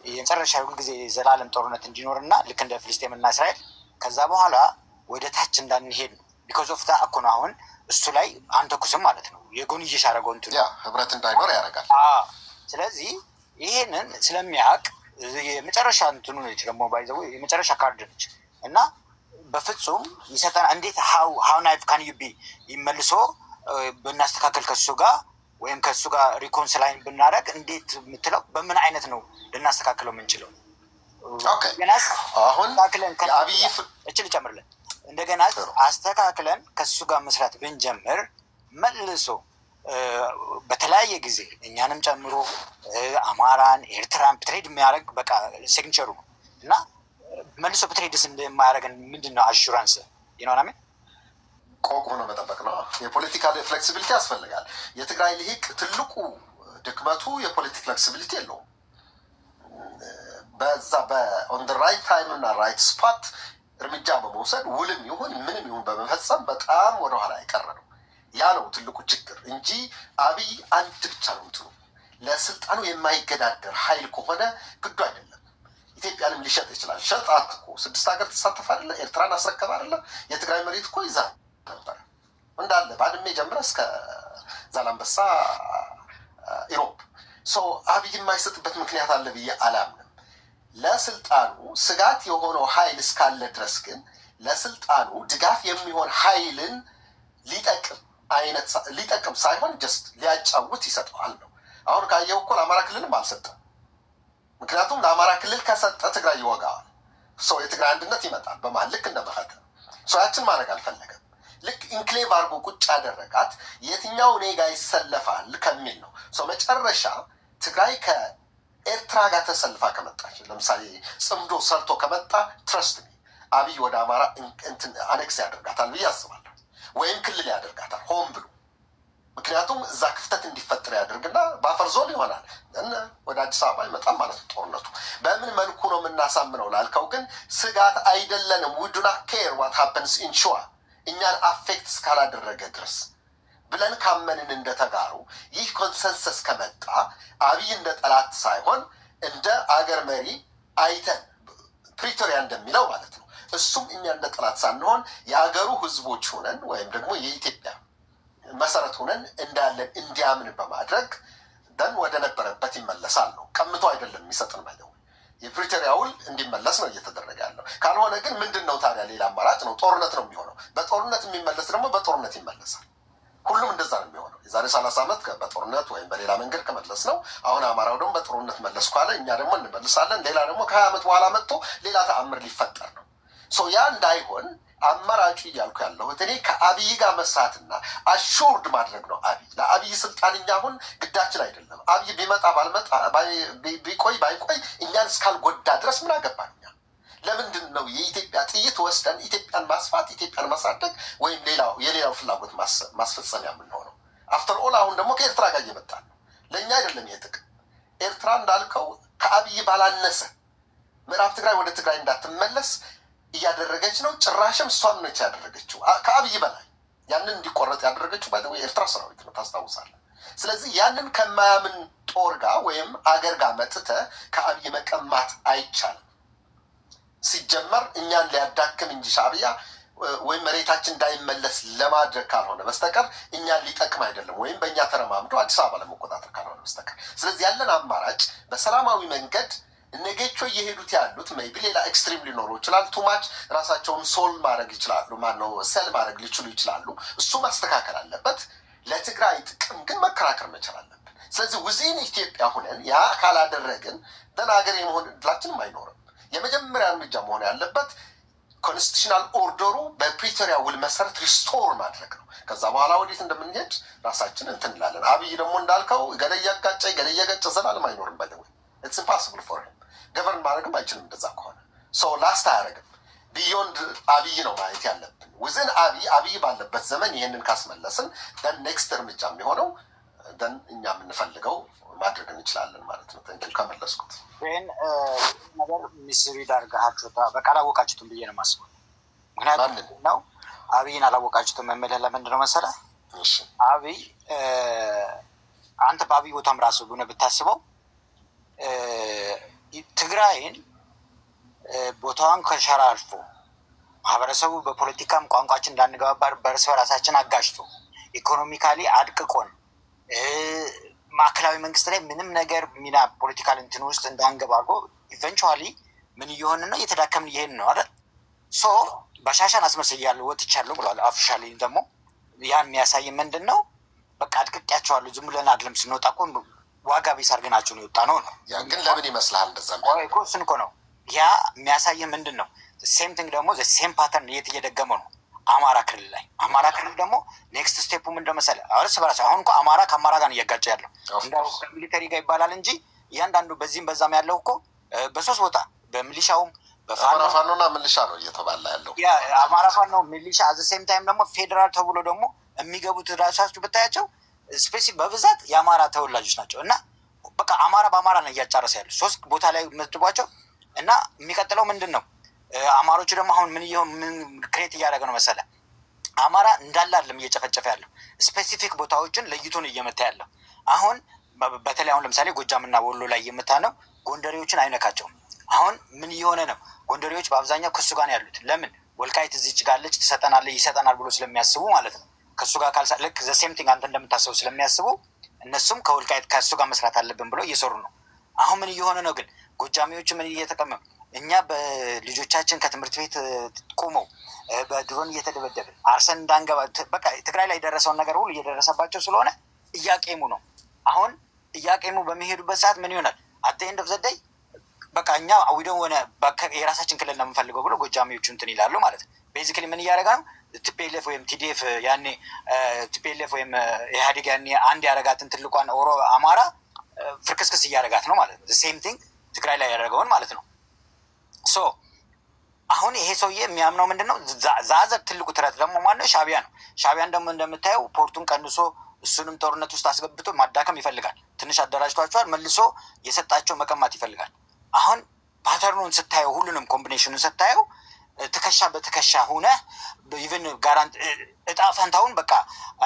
የመጨረሻ ሁልጊዜ ዘላለም ጦርነት እንዲኖር እና ልክ እንደ ፍልስጤምና እስራኤል ከዛ በኋላ ወደ ታች እንዳንሄድ ነው። ቢኮዝ ኦፍ ዳ እኮ ነው አሁን እሱ ላይ አንተኩስም ማለት ነው። የጎንዮሽ አደረገው እንትኑ ህብረት እንዳይኖር ያደርጋል። ስለዚህ ይሄንን ስለሚያውቅ የመጨረሻ እንትኑ ነች ደግሞ ባይዘው የመጨረሻ ካርድ ነች እና በፍጹም ይሰጠና እንዴት ሀው ናይፍ ካን ዩ ቢ ይመልሶ ብናስተካከል ከሱ ጋር ወይም ከሱ ጋር ሪኮንስላይን ብናደርግ እንዴት የምትለው በምን አይነት ነው ልናስተካክለው የምንችለው? አሁን አብይ እችል ጨምርለን እንደገና አስተካክለን ከሱ ጋር መስራት ብንጀምር መልሶ በተለያየ ጊዜ እኛንም ጨምሮ አማራን ኤርትራን ትሬድ የሚያደርግ በቃ ሲግኒቸሩ ነው እና መልሶ በትሬድስ እንደማያደርገን ምንድን ነው አሹራንስ ይኖናምን ቆቆ ነው መጠበቅ ነው። የፖለቲካ ፍሌክሲቢሊቲ ያስፈልጋል። የትግራይ ልሂቅ ትልቁ ድክመቱ የፖለቲክ ፍሌክሲቢሊቲ የለውም። በዛ በኦን ደ ራይት ታይም እና ራይት ስፖት እርምጃ በመውሰድ ውልም ይሁን ምንም ይሁን በመፈጸም በጣም ወደኋላ የቀረ ነው። ያ ነው ትልቁ ችግር እንጂ አብይ አንድ ብቻ ነው እንትኑ ለስልጣኑ የማይገዳደር ኃይል ከሆነ ግዱ አይደለም። ኢትዮጵያንም ሊሸጥ ይችላል። ሸጣት እኮ 6 ሀገር ተሳተፍ አይደለ? ኤርትራን አስረከብ አይደለ? የትግራይ መሬት እኮ ይዛ ነበር እንዳለ ባድሜ ጀምረ እስከ ዛላንበሳ ኢሮፕ። አብይ የማይሰጥበት ምክንያት አለ ብዬ አላምንም። ለስልጣኑ ስጋት የሆነው ኃይል እስካለ ድረስ ግን ለስልጣኑ ድጋፍ የሚሆን ኃይልን ሊጠቅም ሳይሆን ጀስት ሊያጫውት ይሰጠዋል ነው። አሁን ካየው እኮ ለአማራ ክልልም አልሰጠም። ምክንያቱም ለአማራ ክልል ከሰጠ ትግራይ ይወጋዋል። የትግራይ አንድነት ይመጣል በመሀል ልክ እንደመፈተ ያችን ማድረግ አልፈለገም። ልክ ኢንክሌቭ አድርጎ ቁጭ ያደረጋት የትኛው እኔ ጋር ይሰለፋል ከሚል ነው። መጨረሻ ትግራይ ከኤርትራ ጋር ተሰልፋ ከመጣች ለምሳሌ ጽምዶ ሰርቶ ከመጣ ትረስት አብይ ወደ አማራ አኔክስ ያደርጋታል ብዬ አስባለሁ። ወይም ክልል ያደርጋታል ሆን ብሎ። ምክንያቱም እዛ ክፍተት እንዲፈጠር ያደርግና ባፈር ዞን ይሆናል ወደ አዲስ አበባ ይመጣል ማለት ነው ጦርነቱ። በምን መልኩ ነው የምናሳምነው ላልከው ግን ስጋት አይደለንም። ውዱና ኬር ዋት ሀፐንስ ኢን ሸዋ እኛን አፌክት እስካላደረገ ድረስ ብለን ካመንን እንደተጋሩ ይህ ኮንሰንሰስ ከመጣ አብይ እንደ ጠላት ሳይሆን እንደ አገር መሪ አይተን ፕሪቶሪያ እንደሚለው ማለት ነው እሱም እኛ እንደ ጠላት ሳንሆን የሀገሩ ህዝቦች ሆነን ወይም ደግሞ የኢትዮጵያ መሰረት ሆነን እንዳለን እንዲያምን በማድረግ ደን ወደ ነበረበት ይመለሳል ነው። ቀምቶ አይደለም የሚሰጥን ባይደው የፕሪቶሪያ ውል እንዲመለስ ነው እየተደረገ ያለው። ካልሆነ ግን ምንድን ነው ታዲያ ሌላ አማራጭ ነው? ጦርነት ነው የሚሆነው። በጦርነት የሚመለስ ደግሞ በጦርነት ይመለሳል። ሁሉም እንደዛ ነው የሚሆነው። የዛሬ 30 ዓመት በጦርነት ወይም በሌላ መንገድ ከመለስ ነው። አሁን አማራው ደግሞ በጦርነት መለስ ካለ እኛ ደግሞ እንመልሳለን። ሌላ ደግሞ ከ20 ዓመት በኋላ መጥቶ ሌላ ተአምር ሊፈጠር ነው። ያ እንዳይሆን አማራጩ እያልኩ ያለሁት እኔ ከአብይ ጋር መስራትና አሹርድ ማድረግ ነው። ለአብይ ስልጣን እኛ አሁን ግዳችን አይደለም። አብይ ቢመጣ ባልመጣ ቢቆይ ባይቆይ እኛን እስካልጎዳ ድረስ ምን አገባን? እኛ ለምንድን ነው የኢትዮጵያ ጥይት ወስደን ኢትዮጵያን ማስፋት ኢትዮጵያን ማሳደግ ወይም የሌላው ፍላጎት ማስፈጸሚያ የምንሆነው? አፍተር ኦል አሁን ደግሞ ከኤርትራ ጋር እየመጣ ነው። ለእኛ አይደለም ይሄ ጥቅም። ኤርትራ እንዳልከው ከአብይ ባላነሰ ምዕራብ ትግራይ ወደ ትግራይ እንዳትመለስ እያደረገች ነው። ጭራሽም እሷም ነች ያደረገችው ከአብይ በላይ ያንን እንዲቆረጥ ያደረገችው ባይ የኤርትራ ሰራዊት ነው፣ ታስታውሳለህ። ስለዚህ ያንን ከማያምን ጦር ጋር ወይም አገር ጋር መጥተህ ከአብይ መቀማት አይቻልም። ሲጀመር እኛን ሊያዳክም እንጂ ሻዕቢያ ወይም መሬታችን እንዳይመለስ ለማድረግ ካልሆነ በስተቀር እኛን ሊጠቅም አይደለም፣ ወይም በእኛ ተረማምዶ አዲስ አበባ ለመቆጣጠር ካልሆነ በስተቀር። ስለዚህ ያለን አማራጭ በሰላማዊ መንገድ እነጌቾ እየሄዱት ያሉት ሜይቢ ሌላ ኤክስትሪም ሊኖሩ ይችላል። ቱማች ራሳቸውን ሶል ማድረግ ይችላሉ፣ ማነው ሰል ማድረግ ሊችሉ ይችላሉ። እሱ ማስተካከል አለበት። ለትግራይ ጥቅም ግን መከራከር መቻል አለብን። ስለዚህ ውዚን ኢትዮጵያ ሁነን ያ ካላደረግን ደን ሀገር የመሆን እድላችንም አይኖርም። የመጀመሪያ እርምጃ መሆን ያለበት ኮንስቲቱሽናል ኦርደሩ በፕሪቶሪያ ውል መሰረት ሪስቶር ማድረግ ነው። ከዛ በኋላ ወዴት እንደምንሄድ ራሳችን እንትን እንላለን። አብይ ደግሞ እንዳልከው ገለ እያጋጨ ገለ እየገጨ ዘላለም አይኖርም። ባይደወይ ኢትስ ኢምፖሲብል ፎር ሂም ገቨርን ማድረግም አይችልም። እንደዛ ከሆነ ላስት አያደርግም። ቢዮንድ አብይ ነው ማየት ያለብን። ውዝን አብይ ባለበት ዘመን ይህንን ካስመለስን ደን ኔክስት እርምጃ የሚሆነው ደን እኛ የምንፈልገው ማድረግ እንችላለን ማለት ነው። ተንኪ ከመለስኩት ይህን ነገር ሚስሪድ አድርጋችሁ በቃ አላወቃችሁትም ብዬ ነው የማስበው። ምክንያቱም ነው አብይን አላወቃችሁትም የምልህ ለምንድን ነው መሰለህ? አብይ አንተ በአብይ ቦታም ራሱ ሆነ ብታስበው ትግራይን ቦታዋን ከሸራርፎ ማህበረሰቡ በፖለቲካም ቋንቋችን እንዳንገባባ በእርስ በራሳችን አጋጭቶ ኢኮኖሚካሊ አድቅቆን ማዕከላዊ መንግስት ላይ ምንም ነገር ሚና ፖለቲካል እንትን ውስጥ እንዳንገባ አድርጎ ኢቨንቹዋሊ ምን እየሆንን ነው? እየተዳከምን እየሄድን ነው አይደል? ሶ በሻሻን አስመስያለሁ ወጥቻለሁ ብሏል። ኦፊሻሊ ደግሞ ያን የሚያሳይ ምንድን ነው? በቃ አድቅቄያቸዋለሁ። ዝም ብለን አይደለም ስንወጣ እኮ ዋጋ ቢስ አድርገናቸው ነው የወጣ ነው። ያ ግን ለምን ይመስልሃል እንደዛ እኮ እሱን እኮ ነው ያ የሚያሳይህ ምንድን ነው? ሴም ቲንግ ደግሞ ሴም ፓተርን እየተደገመው ነው አማራ ክልል ላይ። አማራ ክልል ደግሞ ኔክስት ስቴፑ ምን እንደመሰለ እርስ በራስ አሁን እኮ አማራ ከአማራ ጋር እያጋጨ ያለው እንደው ከሚሊተሪ ጋር ይባላል እንጂ እያንዳንዱ በዚህም በዛም ያለው እኮ በሶስት ቦታ በሚሊሻውም በፋኖና ሚሊሻ ነው እየተባላ ያለው። ያ አማራ ፋኖ ሚሊሻ አዘ ሴም ታይም ደግሞ ፌዴራል ተብሎ ደግሞ የሚገቡት ራሳችሁ ብታያቸው ስፔሲፊክ በብዛት የአማራ ተወላጆች ናቸው። እና በቃ አማራ በአማራ ነው እያጫረሰ ያሉ ሶስት ቦታ ላይ መድቧቸው። እና የሚቀጥለው ምንድን ነው? አማሮቹ ደግሞ አሁን ምን ክሬት እያደረገ ነው መሰለ? አማራ እንዳለ አይደለም እየጨፈጨፈ ያለው ስፔሲፊክ ቦታዎችን ለይቶን እየመታ ያለው። አሁን በተለይ አሁን ለምሳሌ ጎጃምና ወሎ ላይ እየመታ ነው። ጎንደሬዎችን አይነካቸውም። አሁን ምን እየሆነ ነው? ጎንደሬዎች በአብዛኛው ከሱ ጋር ነው ያሉት። ለምን? ወልቃይት እዚች ጋለች ትሰጠናለች ይሰጠናል ብሎ ስለሚያስቡ ማለት ነው። ከሱ ጋር ካልሳ ልክ ዘሴም ቲንግ አንተ እንደምታስቡ ስለሚያስቡ እነሱም ከወልቃይት ከሱ ጋር መስራት አለብን ብሎ እየሰሩ ነው። አሁን ምን እየሆነ ነው ግን? ጎጃሚዎቹ ምን እየተቀመሙ እኛ በልጆቻችን ከትምህርት ቤት ቁመው በድሮን እየተደበደብን አርሰን እንዳንገባ በቃ ትግራይ ላይ የደረሰውን ነገር ሁሉ እየደረሰባቸው ስለሆነ እያቄሙ ነው። አሁን እያቄሙ በሚሄዱበት ሰዓት ምን ይሆናል? አት ኤንድ ኦፍ ዘ ዴይ በቃ እኛ ዊዶን ሆነ የራሳችን ክልል ነው የምንፈልገው ብሎ ጎጃሚዎቹ እንትን ይላሉ ማለት ነው። ቤዚክሊ ምን እያደረጋ ነው? ቲፒኤልኤፍ ወይም ቲዲኤፍ ያኔ ቲፒኤልኤፍ ወይም ኢህአዴግ ያኔ አንድ ያደረጋትን ትልቋን አማራ ፍርክስክስ እያደረጋት ነው ማለት ነው። ሴም ቲንግ ትግራይ ላይ ያደረገውን ማለት ነው። ሶ አሁን ይሄ ሰውዬ የሚያምነው ምንድን ነው? ዛዘር ትልቁ ትረት ደግሞ ማነው? ሻዕቢያ ነው። ሻዕቢያን ደግሞ እንደምታየው ፖርቱን ቀንሶ እሱንም ጦርነት ውስጥ አስገብቶ ማዳከም ይፈልጋል። ትንሽ አደራጅቷቸዋል። መልሶ የሰጣቸው መቀማት ይፈልጋል። አሁን ፓተርኑን ስታየው ሁሉንም ኮምቢኔሽኑን ስታየው ትከሻ በትከሻ ሆነ ኢቨን ጋራንት እጣ ፈንታውን በቃ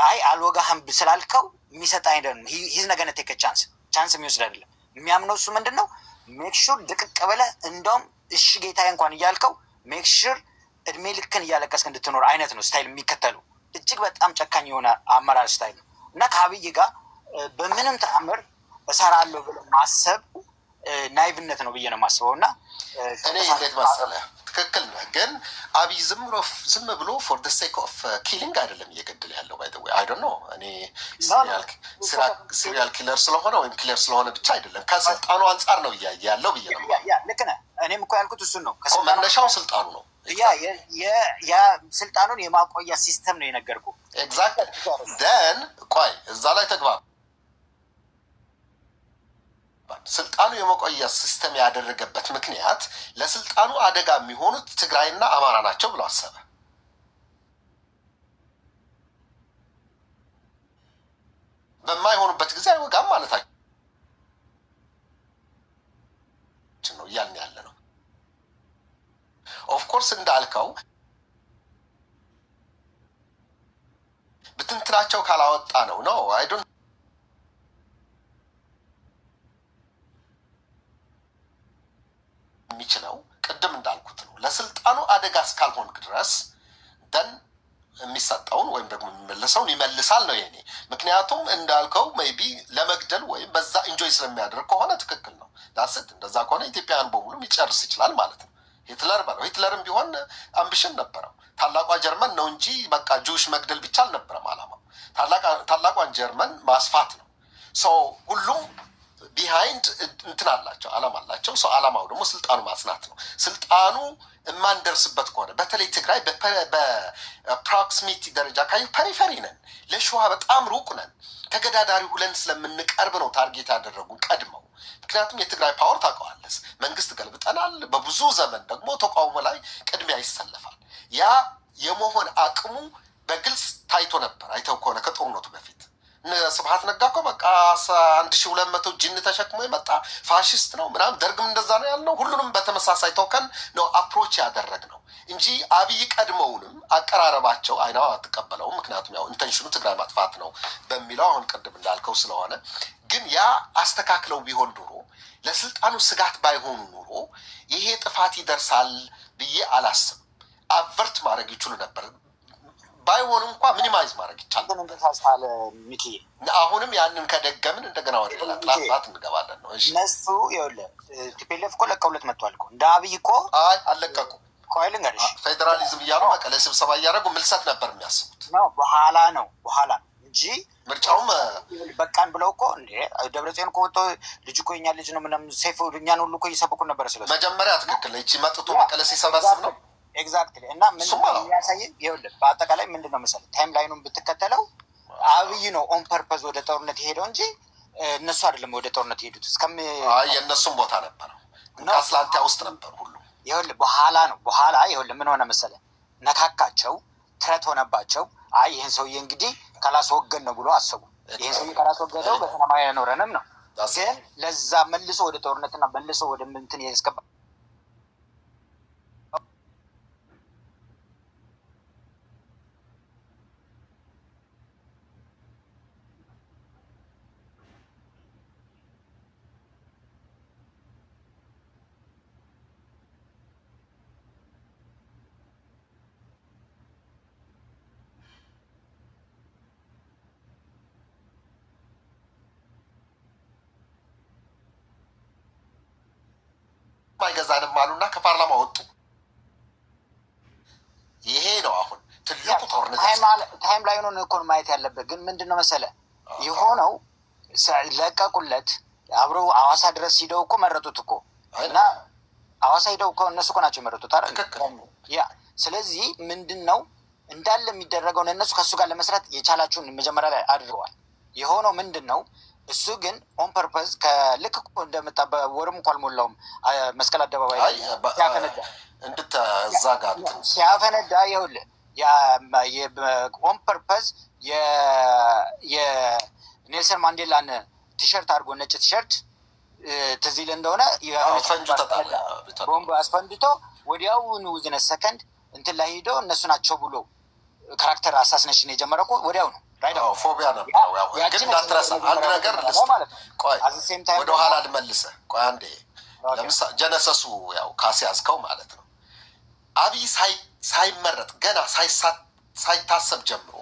አይ አልወጋህም ስላልከው የሚሰጥ አይደለም። ሂዝ ነገነ ቴክ ቻንስ የሚወስድ አይደለም። የሚያምነው እሱ ምንድን ነው? ሜክሹር ድቅቅ ብለህ እንደውም እሺ ጌታዬ እንኳን እያልከው ሜክሹር እድሜ ልክን እያለቀስክ እንድትኖር አይነት ነው ስታይል የሚከተሉ። እጅግ በጣም ጨካኝ የሆነ አመራር ስታይል ነው። እና ከአብይ ጋር በምንም ተአምር እሰራለሁ ብለህ ማሰብ ናይቭነት ነው ብዬ ነው የማስበው። እና እኔ እንዴት መሰለህ ትክክል ነህ፣ ግን አብይ ዝም ብሎ ፎር ደ ሴክ ኦፍ ኪሊንግ አይደለም እየገደለ ያለው። ባይ ዘ ዌይ አይ ዶንት ኖ እኔ ሲሪያል ኪለር ስለሆነ ወይም ኪለር ስለሆነ ብቻ አይደለም፣ ከስልጣኑ አንጻር ነው እያየ ያለው ብዬ ነው። ልክ ነህ። እኔም እኮ ያልኩት እሱን ነው። መነሻው ስልጣኑ ነው። ያ ስልጣኑን የማቆያ ሲስተም ነው የነገርኩህ። ኤግዛክት ደን ቆይ እዛ ላይ ተግባባ። ስልጣኑ የመቆያ ሲስተም ያደረገበት ምክንያት ለስልጣኑ አደጋ የሚሆኑት ትግራይና አማራ ናቸው ብሎ አሰበ። በማይሆኑበት ጊዜ አይወጋም ማለታችን ነው እያልን ያለ ነው። ኦፍኮርስ እንዳልከው ብትንትናቸው ካላወጣ ነው ነው አይዶን የሚችለው ቅድም እንዳልኩት ነው። ለስልጣኑ አደጋ እስካልሆንክ ድረስ ደን የሚሰጠውን ወይም ደግሞ የሚመልሰውን ይመልሳል ነው የኔ። ምክንያቱም እንዳልከው ሜይቢ ለመግደል ወይም በዛ ኢንጆይ ስለሚያደርግ ከሆነ ትክክል ነው። ዳስት እንደዛ ከሆነ ኢትዮጵያውያን በሙሉ ሊጨርስ ይችላል ማለት ነው። ሂትለር በለው ሂትለርም ቢሆን አምቢሽን ነበረው። ታላቋ ጀርመን ነው እንጂ በቃ ጁሽ መግደል ብቻ አልነበረም አላማው። ታላቋን ጀርመን ማስፋት ነው። ሰው ሁሉም ቢሃይንድ እንትን አላቸው፣ አላማ አላቸው። ሰው አላማው ደግሞ ስልጣኑ ማጽናት ነው። ስልጣኑ የማንደርስበት ከሆነ በተለይ ትግራይ በፕሮክሲሚቲ ደረጃ ካዩ ፐሪፈሪ ነን፣ ለሸዋ በጣም ሩቅ ነን። ተገዳዳሪ ሁለን ስለምንቀርብ ነው ታርጌት ያደረጉን ቀድመው። ምክንያቱም የትግራይ ፓወር ታውቀዋለህ፣ መንግስት ገልብጠናል። በብዙ ዘመን ደግሞ ተቃውሞ ላይ ቅድሚያ ይሰለፋል። ያ የመሆን አቅሙ በግልጽ ታይቶ ነበር። አይተው ከሆነ ከጦርነቱ በፊት ስብሀት ነጋ እኮ በቃ 1200 ጅን ተሸክሞ የመጣ ፋሽስት ነው ምናምን። ደርግም እንደዛ ነው ያልነው። ሁሉንም በተመሳሳይ ቶከን ነው አፕሮች ያደረግ ነው እንጂ አብይ ቀድመውንም አቀራረባቸው አይናው አትቀበለውም። ምክንያቱም ያው ኢንቴንሽኑ ትግራይ ማጥፋት ነው በሚለው አሁን ቅድም እንዳልከው ስለሆነ፣ ግን ያ አስተካክለው ቢሆን ኑሮ ለስልጣኑ ስጋት ባይሆኑ ኑሮ ይሄ ጥፋት ይደርሳል ብዬ አላስብም። አቨርት ማድረግ ይችሉ ነበር። ባይሆን እንኳ ሚኒማይዝ ማድረግ ይቻላል። አሁንም ያንን ከደገምን እንደገና ወደ ጥላት እንገባለን ነው። እነሱ ይኸውልህ ቲፒኤልኤፍ እኮ ለቀውለት መጥቷል እኮ። እንደ አብይ እኮ አልለቀቁ ኮይል እንግዲህ ፌዴራሊዝም እያሉ መቀሌ ስብሰባ እያደረጉ ምልሰት ነበር የሚያስቡት ነው። በኋላ ነው እንጂ ምርጫውም በቃን ብለው እኮ እንዴ ደብረጽዮን እኮ ወጥቶ ልጅ እኮ የኛ ልጅ ነው ምናምን ሴፍ እኛን ሁሉ እኮ እየሰበኩ ነበር። ስለዚህ መጀመሪያ ትክክል ነው። ይቺ መጥቶ መቀሌ ሲሰበስብ ነው ኤግዛክትሊ። እና ምንድነው የሚያሳየን? ይኸውልህ በአጠቃላይ ምንድነው መሰለህ ታይም ላይኑን ብትከተለው አብይ ነው ኦን ፐርፐዝ ወደ ጦርነት የሄደው እንጂ እነሱ አይደለም ወደ ጦርነት የሄዱት። የእነሱም ቦታ ነበረው አትላንታ ውስጥ ነበር ሁሉ። ይኸውልህ በኋላ ይኸውልህ ምን ሆነ መሰለህ ነካካቸው፣ ትረት ሆነባቸው። አይ ይህን ሰውዬ እንግዲህ ካላስወገድ ነው ብሎ አሰቡ። ይህን ሰውዬ ካላስወገደው በሰላማዊ ያኖረንም ነው። ግን ለዛ መልሶ ወደ ጦርነትና መልሶ ወደ ምንትን ያስገባ አይገዛንም አሉና ከፓርላማ ወጡ። ይሄ ነው አሁን ትልቁ ጦርነት። ታይም ላይ ሆኖ እኮ ማየት ያለበት ግን ምንድን ነው መሰለህ የሆነው ለቀቁለት። አብረው ሐዋሳ ድረስ ሂደው እኮ መረጡት እኮ እና ሐዋሳ ሂደው እኮ እነሱ እኮ ናቸው የመረጡት አይደል? ያ ስለዚህ ምንድን ነው እንዳለ የሚደረገውን እነሱ ከእሱ ጋር ለመስራት የቻላችሁን መጀመሪያ ላይ አድርገዋል። የሆነው ምንድን ነው እሱ ግን ኦን ፐርፐዝ ከልክ እንደመጣ በወርም እንኳ አልሞላውም መስቀል አደባባይ ሲያፈነዳ ይኸውልህ ኦን ፐርፐዝ የኔልሰን ማንዴላን ቲሸርት አድርጎ ነጭ ቲሸርት ትዝ ይልህ እንደሆነ ቦምብ አስፈንድቶ ወዲያውኑ ዝነ ሰከንድ እንትን ላይ ሄዶ እነሱ ናቸው ብሎ ካራክተር አሳስነሽን የጀመረ እኮ ወዲያው ነው። ፎቢያ ነበረው። ግን እንዳትረሳ አንድ ነገር ቆይ ወደ ኋላ ልመልስህ። ቆይ አንዴ ለምሳሌ ጀነሰሱ ያው ካስያዝከው ማለት ነው። አብይ ሳይመረጥ ገና ሳይታሰብ ጀምሮ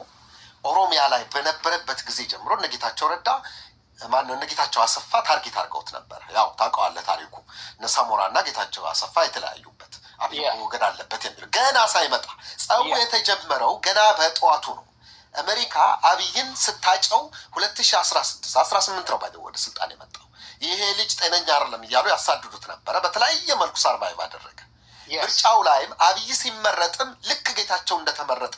ኦሮሚያ ላይ በነበረበት ጊዜ ጀምሮ እነ ጌታቸው ረዳ ማነው እነ ጌታቸው አሰፋ ታርጌት አድርገውት ነበር። ያው ታውቀዋለህ ታሪኩ እነ ሳሞራ እና ጌታቸው አሰፋ የተለያዩበት አብይ ወገን አለበት የሚለው ገና ሳይመጣ ጸቡ የተጀመረው ገና በጠዋቱ ነው። አሜሪካ አብይን ስታጨው 2016 18 ነው ባይደው ወደ ስልጣን የመጣው። ይሄ ልጅ ጤነኛ አይደለም እያሉ ያሳድዱት ነበረ። በተለያየ መልኩ ሰርቫይቭ አደረገ። ምርጫው ላይም አብይ ሲመረጥም ልክ ጌታቸው እንደተመረጠ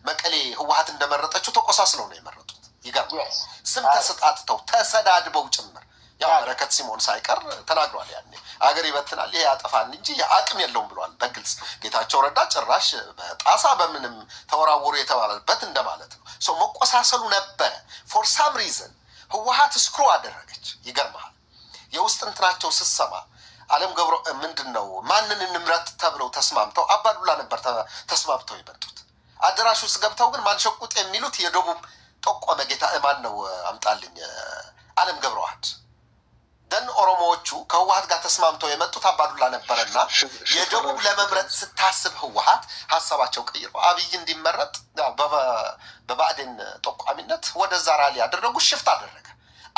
መቀሌ ህወሓት እንደመረጠችው ተቆሳስለው ነው የመረጡት። ይገርማል። ስም ተሰጣጥተው ተሰዳድበው ጭምር ያው በረከት ሲሞን ሳይቀር ተናግሯል። ያኔ አገር ይበትናል ይሄ ያጠፋን እንጂ አቅም የለውም ብሏል በግልጽ። ጌታቸው ረዳ ጭራሽ በጣሳ በምንም ተወራወሩ የተባለበት እንደማለት ነው። ሶ መቆሳሰሉ ነበረ። ፎር ሳም ሪዝን ህወሓት ስክሩ አደረገች። ይገርማል። የውስጥ እንትናቸው ስሰማ አለም ገብረ ምንድን ነው ማንን እንምረጥ ተብለው ተስማምተው አባዱላ ነበር ተስማምተው የመጡት። አዳራሽ ውስጥ ገብተው ግን ማንሸቁጥ የሚሉት የደቡብ ጠቆመ ጌታ ማን ነው አምጣልኝ አለም ገብረ ዋህድ ደን ኦሮሞዎቹ ከህወሓት ጋር ተስማምተው የመጡት አባዱላ ነበረና የደቡብ ለመምረጥ ስታስብ ህወሓት ሀሳባቸው ቀይሮ አብይ እንዲመረጥ በባዕዴን ጠቋሚነት ወደዛ ራሊ ያደረጉ ሽፍት አደረገ።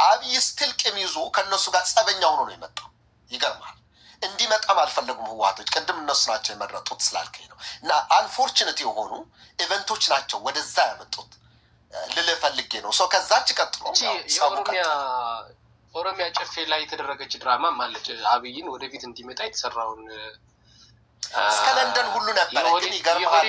አብይ ስቲል ቂም ይዞ ከእነሱ ጋር ጸበኛ ሆኖ ነው የመጣው። ይገርማል። እንዲመጣም አልፈለጉም ህወሓቶች። ቅድም እነሱ ናቸው የመረጡት ስላልከኝ ነው። እና አንፎርችነት የሆኑ ኢቨንቶች ናቸው ወደዛ ያመጡት ልልህ ፈልጌ ነው። ሰው ከዛች ቀጥሎ ኦሮሚያ ጨፌ ላይ የተደረገች ድራማ ማለች አብይን ወደፊት እንዲመጣ የተሰራውን እስከ ለንደን ሁሉ ነበር። ግን ይገርማል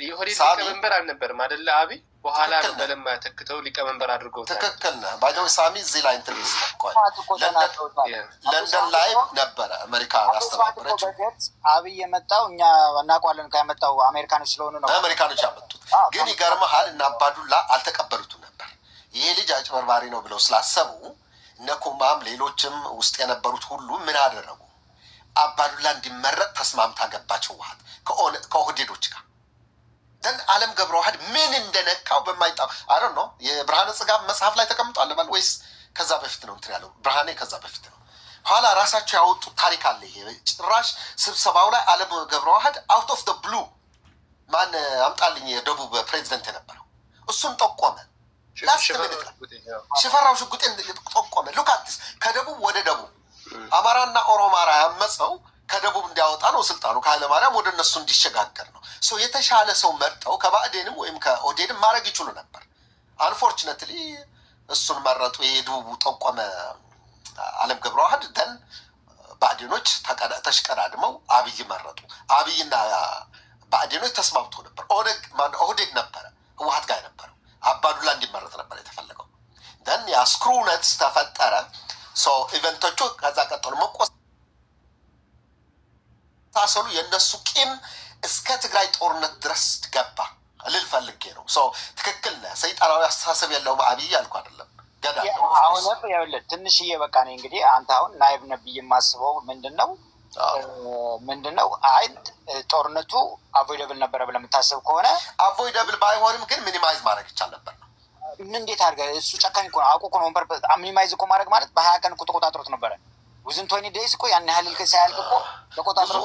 የኦህዴድ ሊቀመንበር አልነበርም አይደለ? አብይ በኋላ በለማ ተክተው ሊቀመንበር አድርገው። ትክክል ነህ። ባይደው ሳሚ እዚህ ላይ እንትን ይስቆይ ለንደን ላይ ነበረ አሜሪካ ያስተባበረች። አብይ የመጣው እኛ እናውቀዋለን ከመጣው አሜሪካኖች ስለሆኑ ነው አሜሪካኖች ያመጡት። ግን ይገርምሃል እና አባዱላ አልተቀበሉትም ነበር። ይሄ ልጅ አጭበርባሪ ነው ብለው ስላሰቡ እነ ኩማም ሌሎችም ውስጥ የነበሩት ሁሉ ምን አደረጉ? አባዱላ እንዲመረጥ ተስማምታ ገባች ህወሓት ከኦህዴዶች ጋር። ደን አለም ገብረ ዋህድ ምን እንደነካው በማይጣው አረ ነው የብርሃነ ጽጋብ መጽሐፍ ላይ ተቀምጧል በል ወይስ ከዛ በፊት ነው እንትን ያለው? ብርሃኔ ከዛ በፊት ነው። ኋላ ራሳቸው ያወጡት ታሪክ አለ። ይሄ ጭራሽ ስብሰባው ላይ አለም ገብረ ዋህድ አውት ኦፍ ደ ብሉ ማን አምጣልኝ የደቡብ ፕሬዚደንት የነበረው እሱን ጠቆመ። ሽፈራው ሽጉጤን ጠቆመ። ሉካትስ ከደቡብ ወደ ደቡብ አማራና ኦሮማራ ያመፀው ከደቡብ እንዲያወጣ ነው ስልጣኑ ከኃይለማርያም ወደ እነሱ እንዲሸጋገር ነው። የተሻለ ሰው መርጠው ከባዕዴንም ወይም ከኦህዴድም ማድረግ ይችሉ ነበር። አንፎርችነትሊ እሱን መረጡ። የደቡቡ ጠቆመ አለም ገብረ ዋህድ። ደን ባዕዴኖች ተሽቀዳድመው አብይ መረጡ። አብይና ባዕዴኖች ተስማምቶ ነበር። ኦህዴድ ነበረ ህወሓት ጋር የነበረው አባዱላ እንዲመረጥ ነበር የተፈለገው። ደን የስክሩነት ተፈጠረ። ኢቨንቶቹ ከዛ ቀጠሉ። መቆሳሰሉ የእነሱ ቂም እስከ ትግራይ ጦርነት ድረስ ገባ ልል ፈልጌ ነው። ትክክል ነህ። ሰይጣናዊ አስተሳሰብ የለውም አብይ ያልኩ አይደለም። ገዳ አሁንም ይኸውልህ ትንሽዬ በቃ ነኝ እንግዲህ አንተ አሁን ናይብ ነብይ የማስበው ምንድን ነው አይን ጦርነቱ አቮይደብል ነበረ ብለህ የምታስብ ከሆነ አቮይደብል ባይሆንም ግን ሚኒማይዝ ማድረግ ይቻል ነበር ነው። እንዴት አድርገህ እሱ ጨካኝ እኮ ነው። አውቆ እኮ ነው ሚኒማይዝ እኮ ማድረግ ማለት በ20 ቀን እኮ ተቆጣጥሮት ነበረ። ውዝን 20 ዴይስ እኮ ያን ያህል ሳያልቅ እኮ ተቆጣጥሮ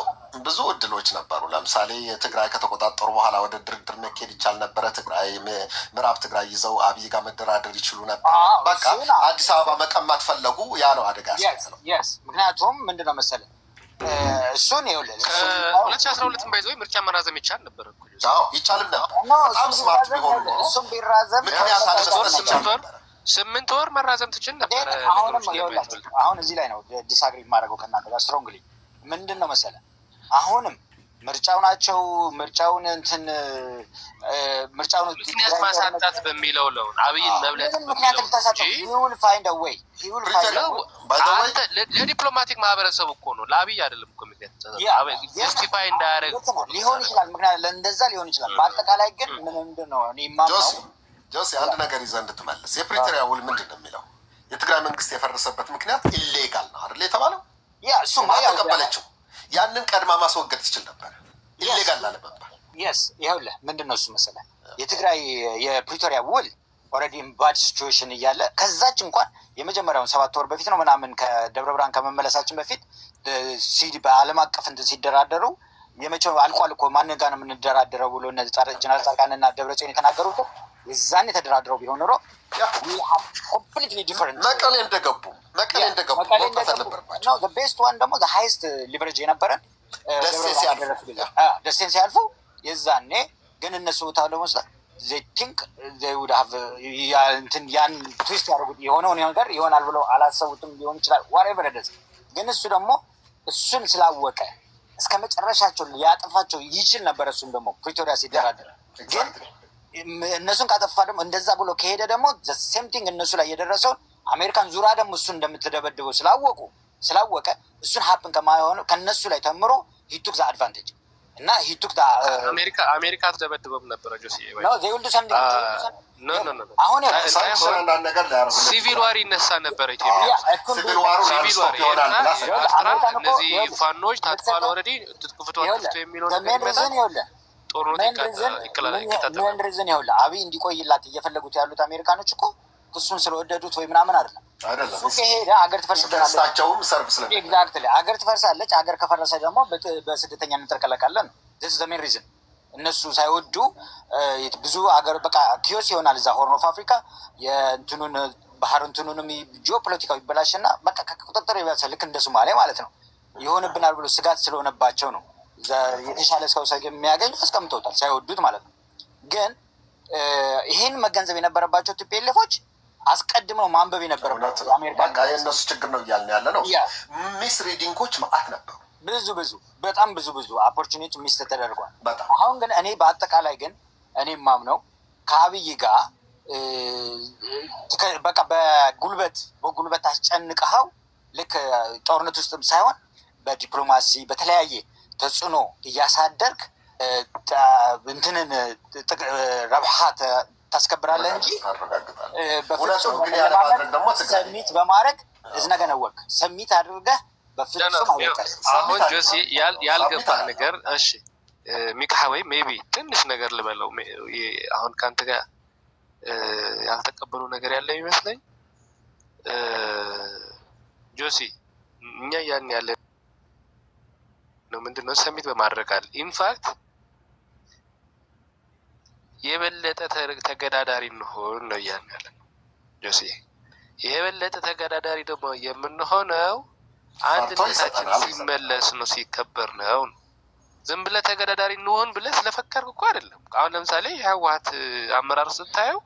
ብዙ እድሎች ነበሩ። ለምሳሌ ትግራይ ከተቆጣጠሩ በኋላ ወደ ድርድር መኬድ ይቻል ነበረ። ትግራይ ምዕራብ ትግራይ ይዘው አብይ ጋር መደራደር ይችሉ ነበር። በቃ አዲስ አበባ መቀማት ፈለጉ። ያ ነው አደጋ ያስከተለው። ምክንያቱም ምንድን ነው መሰለህ እሱን ይኸውልህ 2012 ባይዘው ምርጫ መራዘም ይቻል ነበር እኮ። ይቻልም ነበር። በጣም ስማርት ቢሆኑ ነው። እሱም ቢራዘም ምክንያት አለመስጠት ይቻል ነበር። 8 ወር መራዘም ትችል ነበር። አሁን እዚህ ላይ ነው ዲስአግሪ የማደርገው ከእናንተ ጋር ስትሮንግሊ። ምንድን ነው መሰለህ አሁንም ምርጫው ናቸው ምርጫውን ምክንያት ማሳጣት በሚለው ነው አብይን መብለጥ ምክንያት ልታሳጣ ሂውል ፋይንድ አዌይ ለዲፕሎማቲክ ማህበረሰቡ እኮ ነው ለአብይ አይደለም እኮ ምክንያት ጀስቲፋይ እንዳያደርግ ሊሆን ይችላል። ምክንያት ለእንደዛ ሊሆን ይችላል። በአጠቃላይ ግን ምንድን ነው እኔ የማምነው ጆሲ አንድ ነገር ይዘህ እንድትመልስ የፕሪቶሪያ ውል ምንድን ነው የሚለው? የትግራይ መንግስት የፈረሰበት ምክንያት ኢሌጋል ነው አይደል የተባለው? እሱማ ተቀበለችው። ያንን ቀድማ ማስወገድ ትችል ነበር። ኢሌጋል ላለመባል ይኸውልህ ምንድን ነው እሱ መሰለህ የትግራይ የፕሪቶሪያ ውል ኦልሬዲ ባድ ሲቹዌሽን እያለ ከዛች እንኳን የመጀመሪያውን 7 ወር በፊት ነው ምናምን ከደብረ ብርሃን ከመመለሳችን በፊት በዓለም አቀፍ እንትን ሲደራደሩ የመቼው አልቋል እኮ ማንን ጋር ነው የምንደራደረው ብሎ እነዚህ ጀነራል ጻድቃንና ደብረጽዮን የተናገሩት የዛን የተደራድረው ቢሆን ኖሮ ኮምፕሊትሊ ዲፈረንት መቀሌ እንደገቡ ነው። ቤስት ዋን ደግሞ ሃይስት ሊቨሬጅ የነበረን ደሴን ሲያልፉ የዛኔ ግን እነሱ ቦታው ደግሞ ስላ ቲንክ ያን ትዊስት ያደርጉት የሆነውን ነገር ይሆናል ብለው አላሰቡትም ሊሆን ይችላል። ዋሬቨር ደስ ግን እሱ ደግሞ እሱን ስላወቀ እስከ መጨረሻቸው ሊያጠፋቸው ይችል ነበር። እሱም ደግሞ ፕሪቶሪያ ሲደራደር ግን እነሱን ካጠፋ ደግሞ እንደዛ ብሎ ከሄደ ደግሞ ሴም ቲንግ እነሱ ላይ የደረሰውን አሜሪካን ዙራ ደግሞ እሱን እንደምትደበድበው ስላወቀ እሱን ሀፕን ከማይሆን ከነሱ ላይ ተምሮ ሂቱክ ዛ አድቫንቴጅ እና ሂቱክ አሜሪካ ትደበድበም ነበረ ጆሲ አሁን ሲቪል ዋር ይነሳ ነበረ ኢትዮጵያ ሲቪል ዋር እነዚህ ፋኖች ታጥቋል ኦልሬዲ ትጥቅፍቷል የሚለው ነገር ጦርነት ሪዝን ይኸውልህ አብይ እንዲቆይላት እየፈለጉት ያሉት አሜሪካኖች እኮ እሱን ስለወደዱት ወይ ምናምን አይደለም። ከሄደ ሀገር ትፈርሳለች። ኤግዛክትሊ ሀገር ትፈርሳለች። ሀገር ከፈረሰ ደግሞ በስደተኛ እንጠቀለቃለን። ዚስ ዘ ሜን ሪዝን እነሱ ሳይወዱ ብዙ ሀገር በቃ ኪዮስ ይሆናል እዛ ሆርን ኦፍ አፍሪካ የእንትኑን ባህር እንትኑንም ጂኦፖለቲካዊ ይበላሽና በቃ ከቁጥጥር ይበልሳል። ልክ እንደ ሶማሌ ማለት ነው ይሆንብናል ብሎ ስጋት ስለሆነባቸው ነው የተሻለ ሰው የሚያገኙ አስቀምጠውታል ሳይወዱት ማለት ነው። ግን ይህን መገንዘብ የነበረባቸው ቲፒኤልኤፎች አስቀድመው ማንበብ የነበረባቸው አሜሪካ የእነሱ ችግር ነው እያልን ያለ ነው። ሚስ ሪዲንጎች መዓት ነበሩ። በጣም ብዙ ኦፖርቹኒቲ ሚስ ተደርጓል። አሁን ግን እኔ በአጠቃላይ ግን እኔ ማምነው ከአብይ ጋር በቃ በጉልበት አስጨንቀኸው ልክ ጦርነት ውስጥም ሳይሆን በዲፕሎማሲ በተለያየ ተጽዕኖ እያሳደርክ እንትንን ረብሓ ታስከብራለህ እንጂ በፍጹም ሰሚት በማድረግ እዝነገነወቅ ሰሚት አድርገህ በፍጹም አይወጣል። አሁን ጆሲ ያልገባህ ነገር እሺ ሚካወይ ሜቢ ትንሽ ነገር ልበለው። አሁን ከአንተ ጋር ያልተቀበሉ ነገር ያለ ይመስለኝ ጆሲ እኛ ያን ያለ ነው ምንድነው ሰሚት በማድረግ አለ ኢንፋክት የበለጠ ተገዳዳሪ እንሆን ነው ያን ያለ ነው ጆሲ። የበለጠ ተገዳዳሪ ደግሞ የምንሆነው አንድነታችን ሲመለስ ነው ሲከበር ነው። ዝም ብለህ ተገዳዳሪ እንሆን ብለህ ስለፈከርክ እኮ አይደለም። አሁን ለምሳሌ የህወሓት አመራር ስታየው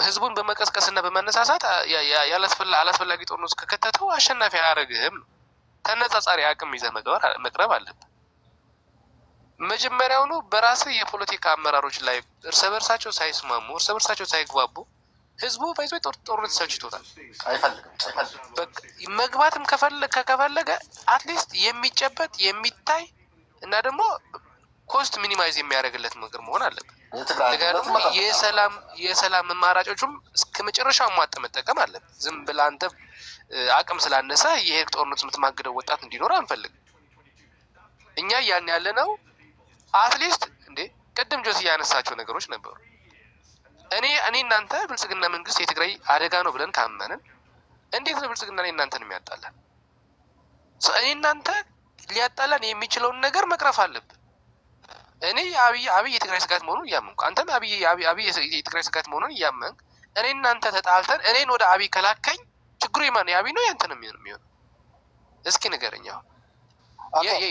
ህዝቡን በመቀስቀስና በመነሳሳት አላስፈላጊ ጦርነት ከከተተው አሸናፊ አያደርግህም። ተነጻጻሪ አቅም ይዘህ መቅረብ አለብህ። መጀመሪያውኑ በራስህ የፖለቲካ አመራሮች ላይ እርስ በርሳቸው ሳይስማሙ እርስ በርሳቸው ሳይግባቡ ህዝቡ ባይዞ ጦርነት ሰልችቶታል። መግባትም ከፈለገ አትሊስት የሚጨበጥ የሚታይ እና ደግሞ ኮስት ሚኒማይዝ የሚያደርግለት ነገር መሆን አለበት። የሰላም አማራጮቹም እስከ መጨረሻው ማጥ መጠቀም አለበት። ዝም ብለህ አንተ አቅም ስላነሰ ይሄ ጦርነት የምትማግደው ወጣት እንዲኖር አንፈልግ። እኛ ያን ያለ ነው አትሊስት እንዴ ቀደም ጆሲ ያነሳቸው ነገሮች ነበሩ። እኔ እናንተ ብልጽግና መንግስት የትግራይ አደጋ ነው ብለን ካመንን እንዴት ነው ብልጽግና እናንተን የሚያጣላን? እኔ እናንተ ሊያጣላን የሚችለውን ነገር መቅረፍ አለብን። እኔ አብይ የትግራይ ስጋት መሆኑን እያመንኩ አንተም አብይ የትግራይ ስጋት መሆኑን እያመንክ እኔ እናንተ ተጣልተን እኔን ወደ አብይ ከላከኝ ችግሩ የማን የአብይ ነው ያንተ ነው የሚሆነው? እስኪ ንገረኝ።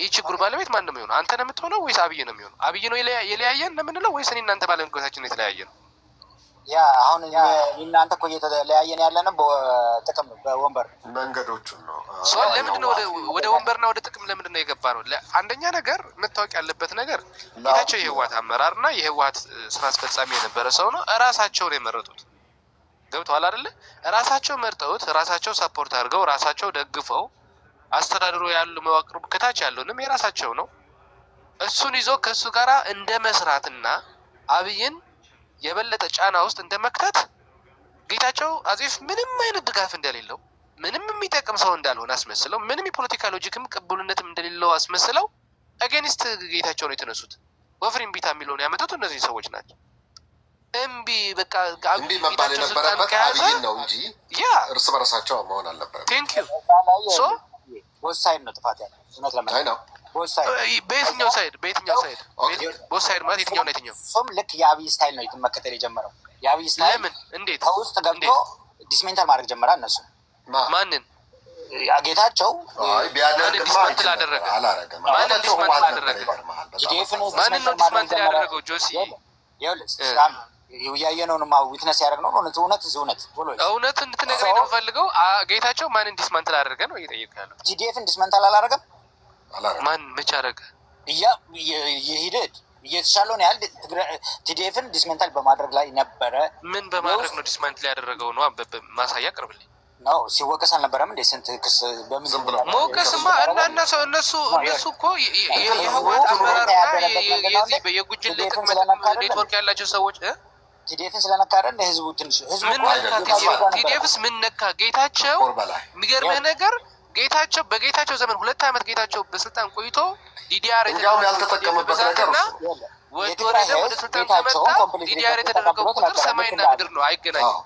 የችግሩ ባለቤት ማን ነው የሚሆነው? አንተ ነው የምትሆነው ወይስ አብይ ነው የሚሆነው? አብይ ነው የለያየን ነው የምንለው ወይስ እኔ እናንተ ባለመግባታችን ነው የተለያየ ነው? ያ አሁን እናንተ እኮ እየተለያየን ያለንም በጥቅም በወንበር መንገዶቹን ነው። ለምንድን ነው ወደ ወንበርና ወደ ጥቅም ለምንድን ነው የገባ ነው? አንደኛ ነገር መታወቅ ያለበት ነገር ጌታቸው የህወሓት አመራርና የህወሓት ስራ አስፈጻሚ የነበረ ሰው ነው። እራሳቸው ነው የመረጡት። ገብቶሃል አይደለ? እራሳቸው መርጠውት እራሳቸው ሰፖርት አድርገው እራሳቸው ደግፈው አስተዳድሮ ያሉ መዋቅሩ ከታች ያለውንም የራሳቸው ነው። እሱን ይዞ ከሱ ጋራ እንደ መስራትና አብይን የበለጠ ጫና ውስጥ እንደመክተት ጌታቸው አዚፍ ምንም አይነት ድጋፍ እንደሌለው ምንም የሚጠቅም ሰው እንዳልሆነ አስመስለው ምንም የፖለቲካ ሎጂክም ቅቡልነትም እንደሌለው አስመስለው አጌንስት ጌታቸው ነው የተነሱት። ወፍሪም ቢታ የሚለውን ያመጡት እነዚህ ሰዎች ናቸው። እምቢ በቃ እምቢ መባል የነበረበት አብይን ነው እንጂ እርስ በርሳቸው መሆን አልነበረም። ቴንክ ዩ ወሳኝ ነው ጥፋት ያለው እውነት ለማለት ነው። በየትኛው ሳይድ ቦት ሳይድ ማለት የትኛው ነው የትኛው? እሱም ልክ የአብይ ስታይል ነው መከተል የጀመረው። የአብይ ስታይል ለምን እንዴት ከውስጥ ገብቶ ዲስሜንታል ማድረግ ጀመራ። እነሱ ማንን ጌታቸው ዲስማንትል አደረገ? ማንን ዲስማንትል አደረገ? ማንን ነው ዲስማንትል ያደረገው? ጆሲ ያየነውን ዊትነስ ያደረግ ነው። እውነት እንድትነግረኝ ነው የምፈልገው። ጌታቸው ማንን ዲስማንትል አደረገ ነው እየጠየቀ ያለው። ቲዲኤፍን ዲስማንትል አላደረገም። ማን መቼ አደረገ? የሂደት እየተሻለውን ያህል ቲዲኤፍን ዲስሜንታል በማድረግ ላይ ነበረ። ምን በማድረግ ነው ዲስማንትል ያደረገው? ነው ማሳያ ቅርብልኝ። ነው ሲወቀስ አልነበረም እንዴ? ስንት ክስ በምን ሞቀስማ እና እነሱ እኮ የህወሓት አመራርና የጉጅል ኔትወርክ ያላቸው ሰዎች ቲዲኤፍን ስለነካ አይደል? ህዝቡ ትንሽ ህዝቡ ቲዲኤፍስ ምን ነካ? ጌታቸው የሚገርምህ ነገር ጌታቸው በጌታቸው ዘመን 2 ዓመት ጌታቸው በስልጣን ቆይቶ ዲዲአር ያልተጠቀመበት ነገር ወደ ስልጣን ከመጣ ዲዲአር የተደረገው ቁጥር ሰማይና ምድር ነው፣ አይገናኝም።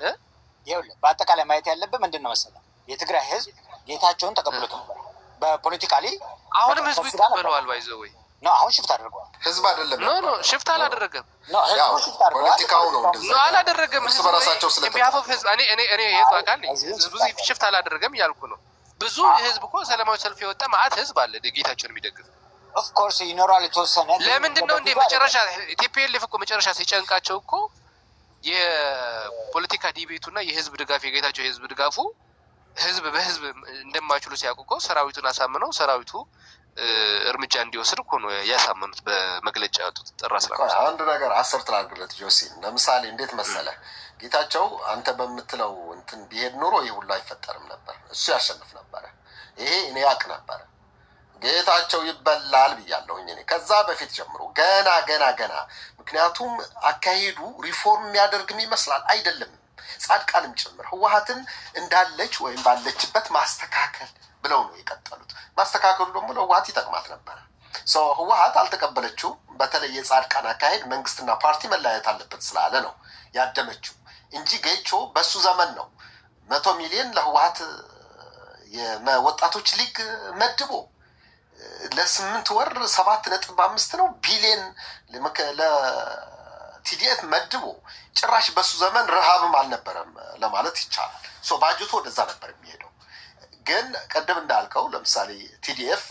ይኸውልህ በአጠቃላይ ማየት ያለብህ ምንድን ነው መሰለህ፣ የትግራይ ህዝብ ጌታቸውን ተቀብሎት ነበር በፖለቲካሊ። አሁንም ህዝቡ ይቀበለዋል። ባይዘው ወይ ነው አሁን ሽፍት አድርጓል። ህዝብ አይደለም ኖ ሽፍት አላደረገም። ህዝቡ ሽፍት አድርጓል። ፖለቲካው ነው እንደዛ አላደረገም። ህዝብ በራሳቸው ስለተባፈ ህዝብ እኔ የህዝብ አካል ነኝ። ህዝቡ ሽፍት አላደረገም እያልኩ ነው። ብዙ ህዝብ እኮ ሰላማዊ ሰልፍ የወጣ ማአት ህዝብ አለ ጌታቸውን የሚደግፍ። ኦፍ ኮርስ ይኖራል የተወሰነ። ለምንድን ነው እንዴ መጨረሻ ቲፒኤልኤፍ እኮ መጨረሻ ሲጨንቃቸው እኮ የፖለቲካ ዲቤቱና የህዝብ ድጋፍ የጌታቸው የህዝብ ድጋፉ ህዝብ በህዝብ እንደማይችሉ ሲያውቁ እኮ ሰራዊቱን አሳምነው ሰራዊቱ እርምጃ እንዲወስድ እኮ ነው ያሳመኑት በመግለጫ ያወጡት። ጥራ አንድ ነገር አሰርት ላድርግለት ጆሲን። ለምሳሌ እንዴት መሰለ ጌታቸው አንተ በምትለው እንትን ቢሄድ ኑሮ ይህ ሁሉ አይፈጠርም ነበር፣ እሱ ያሸንፍ ነበረ። ይሄ እኔ ያውቅ ነበረ። ጌታቸው ይበላል ብያለሁኝ እኔ ከዛ በፊት ጀምሮ ገና ምክንያቱም አካሄዱ ሪፎርም የሚያደርግም ይመስላል አይደለም፣ ጻድቃንም ጭምር ህወሓትን እንዳለች ወይም ባለችበት ማስተካከል ብለው ነው የቀጠሉት። ማስተካከሉ ደግሞ ለህወሓት ይጠቅማት ነበረ። ህወሓት አልተቀበለችው። በተለይ የጻድቃን አካሄድ መንግስትና ፓርቲ መለያየት አለበት ስላለ ነው ያደመችው እንጂ ጌቾ በሱ ዘመን ነው 100 ሚሊዮን ለህወሓት የወጣቶች ሊግ መድቦ ለ8 ወር 7.5 ነው ቢሊዮን ለቲዲኤፍ መድቦ ጭራሽ በሱ ዘመን ረሃብም አልነበረም ለማለት ይቻላል። ባጀቱ ወደዛ ነበር የሚሄደው። ግን ቀደም እንዳልከው ለምሳሌ ቲዲኤፍ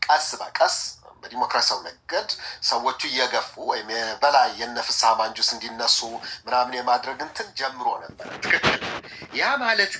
ቀስ በቀስ በዲሞክራሲያዊ መንገድ ሰዎቹ እየገፉ ወይም በላይ የነፍስሐ ማንጁስ እንዲነሱ ምናምን የማድረግ እንትን ጀምሮ ነበር። ትክክል። ያ ማለት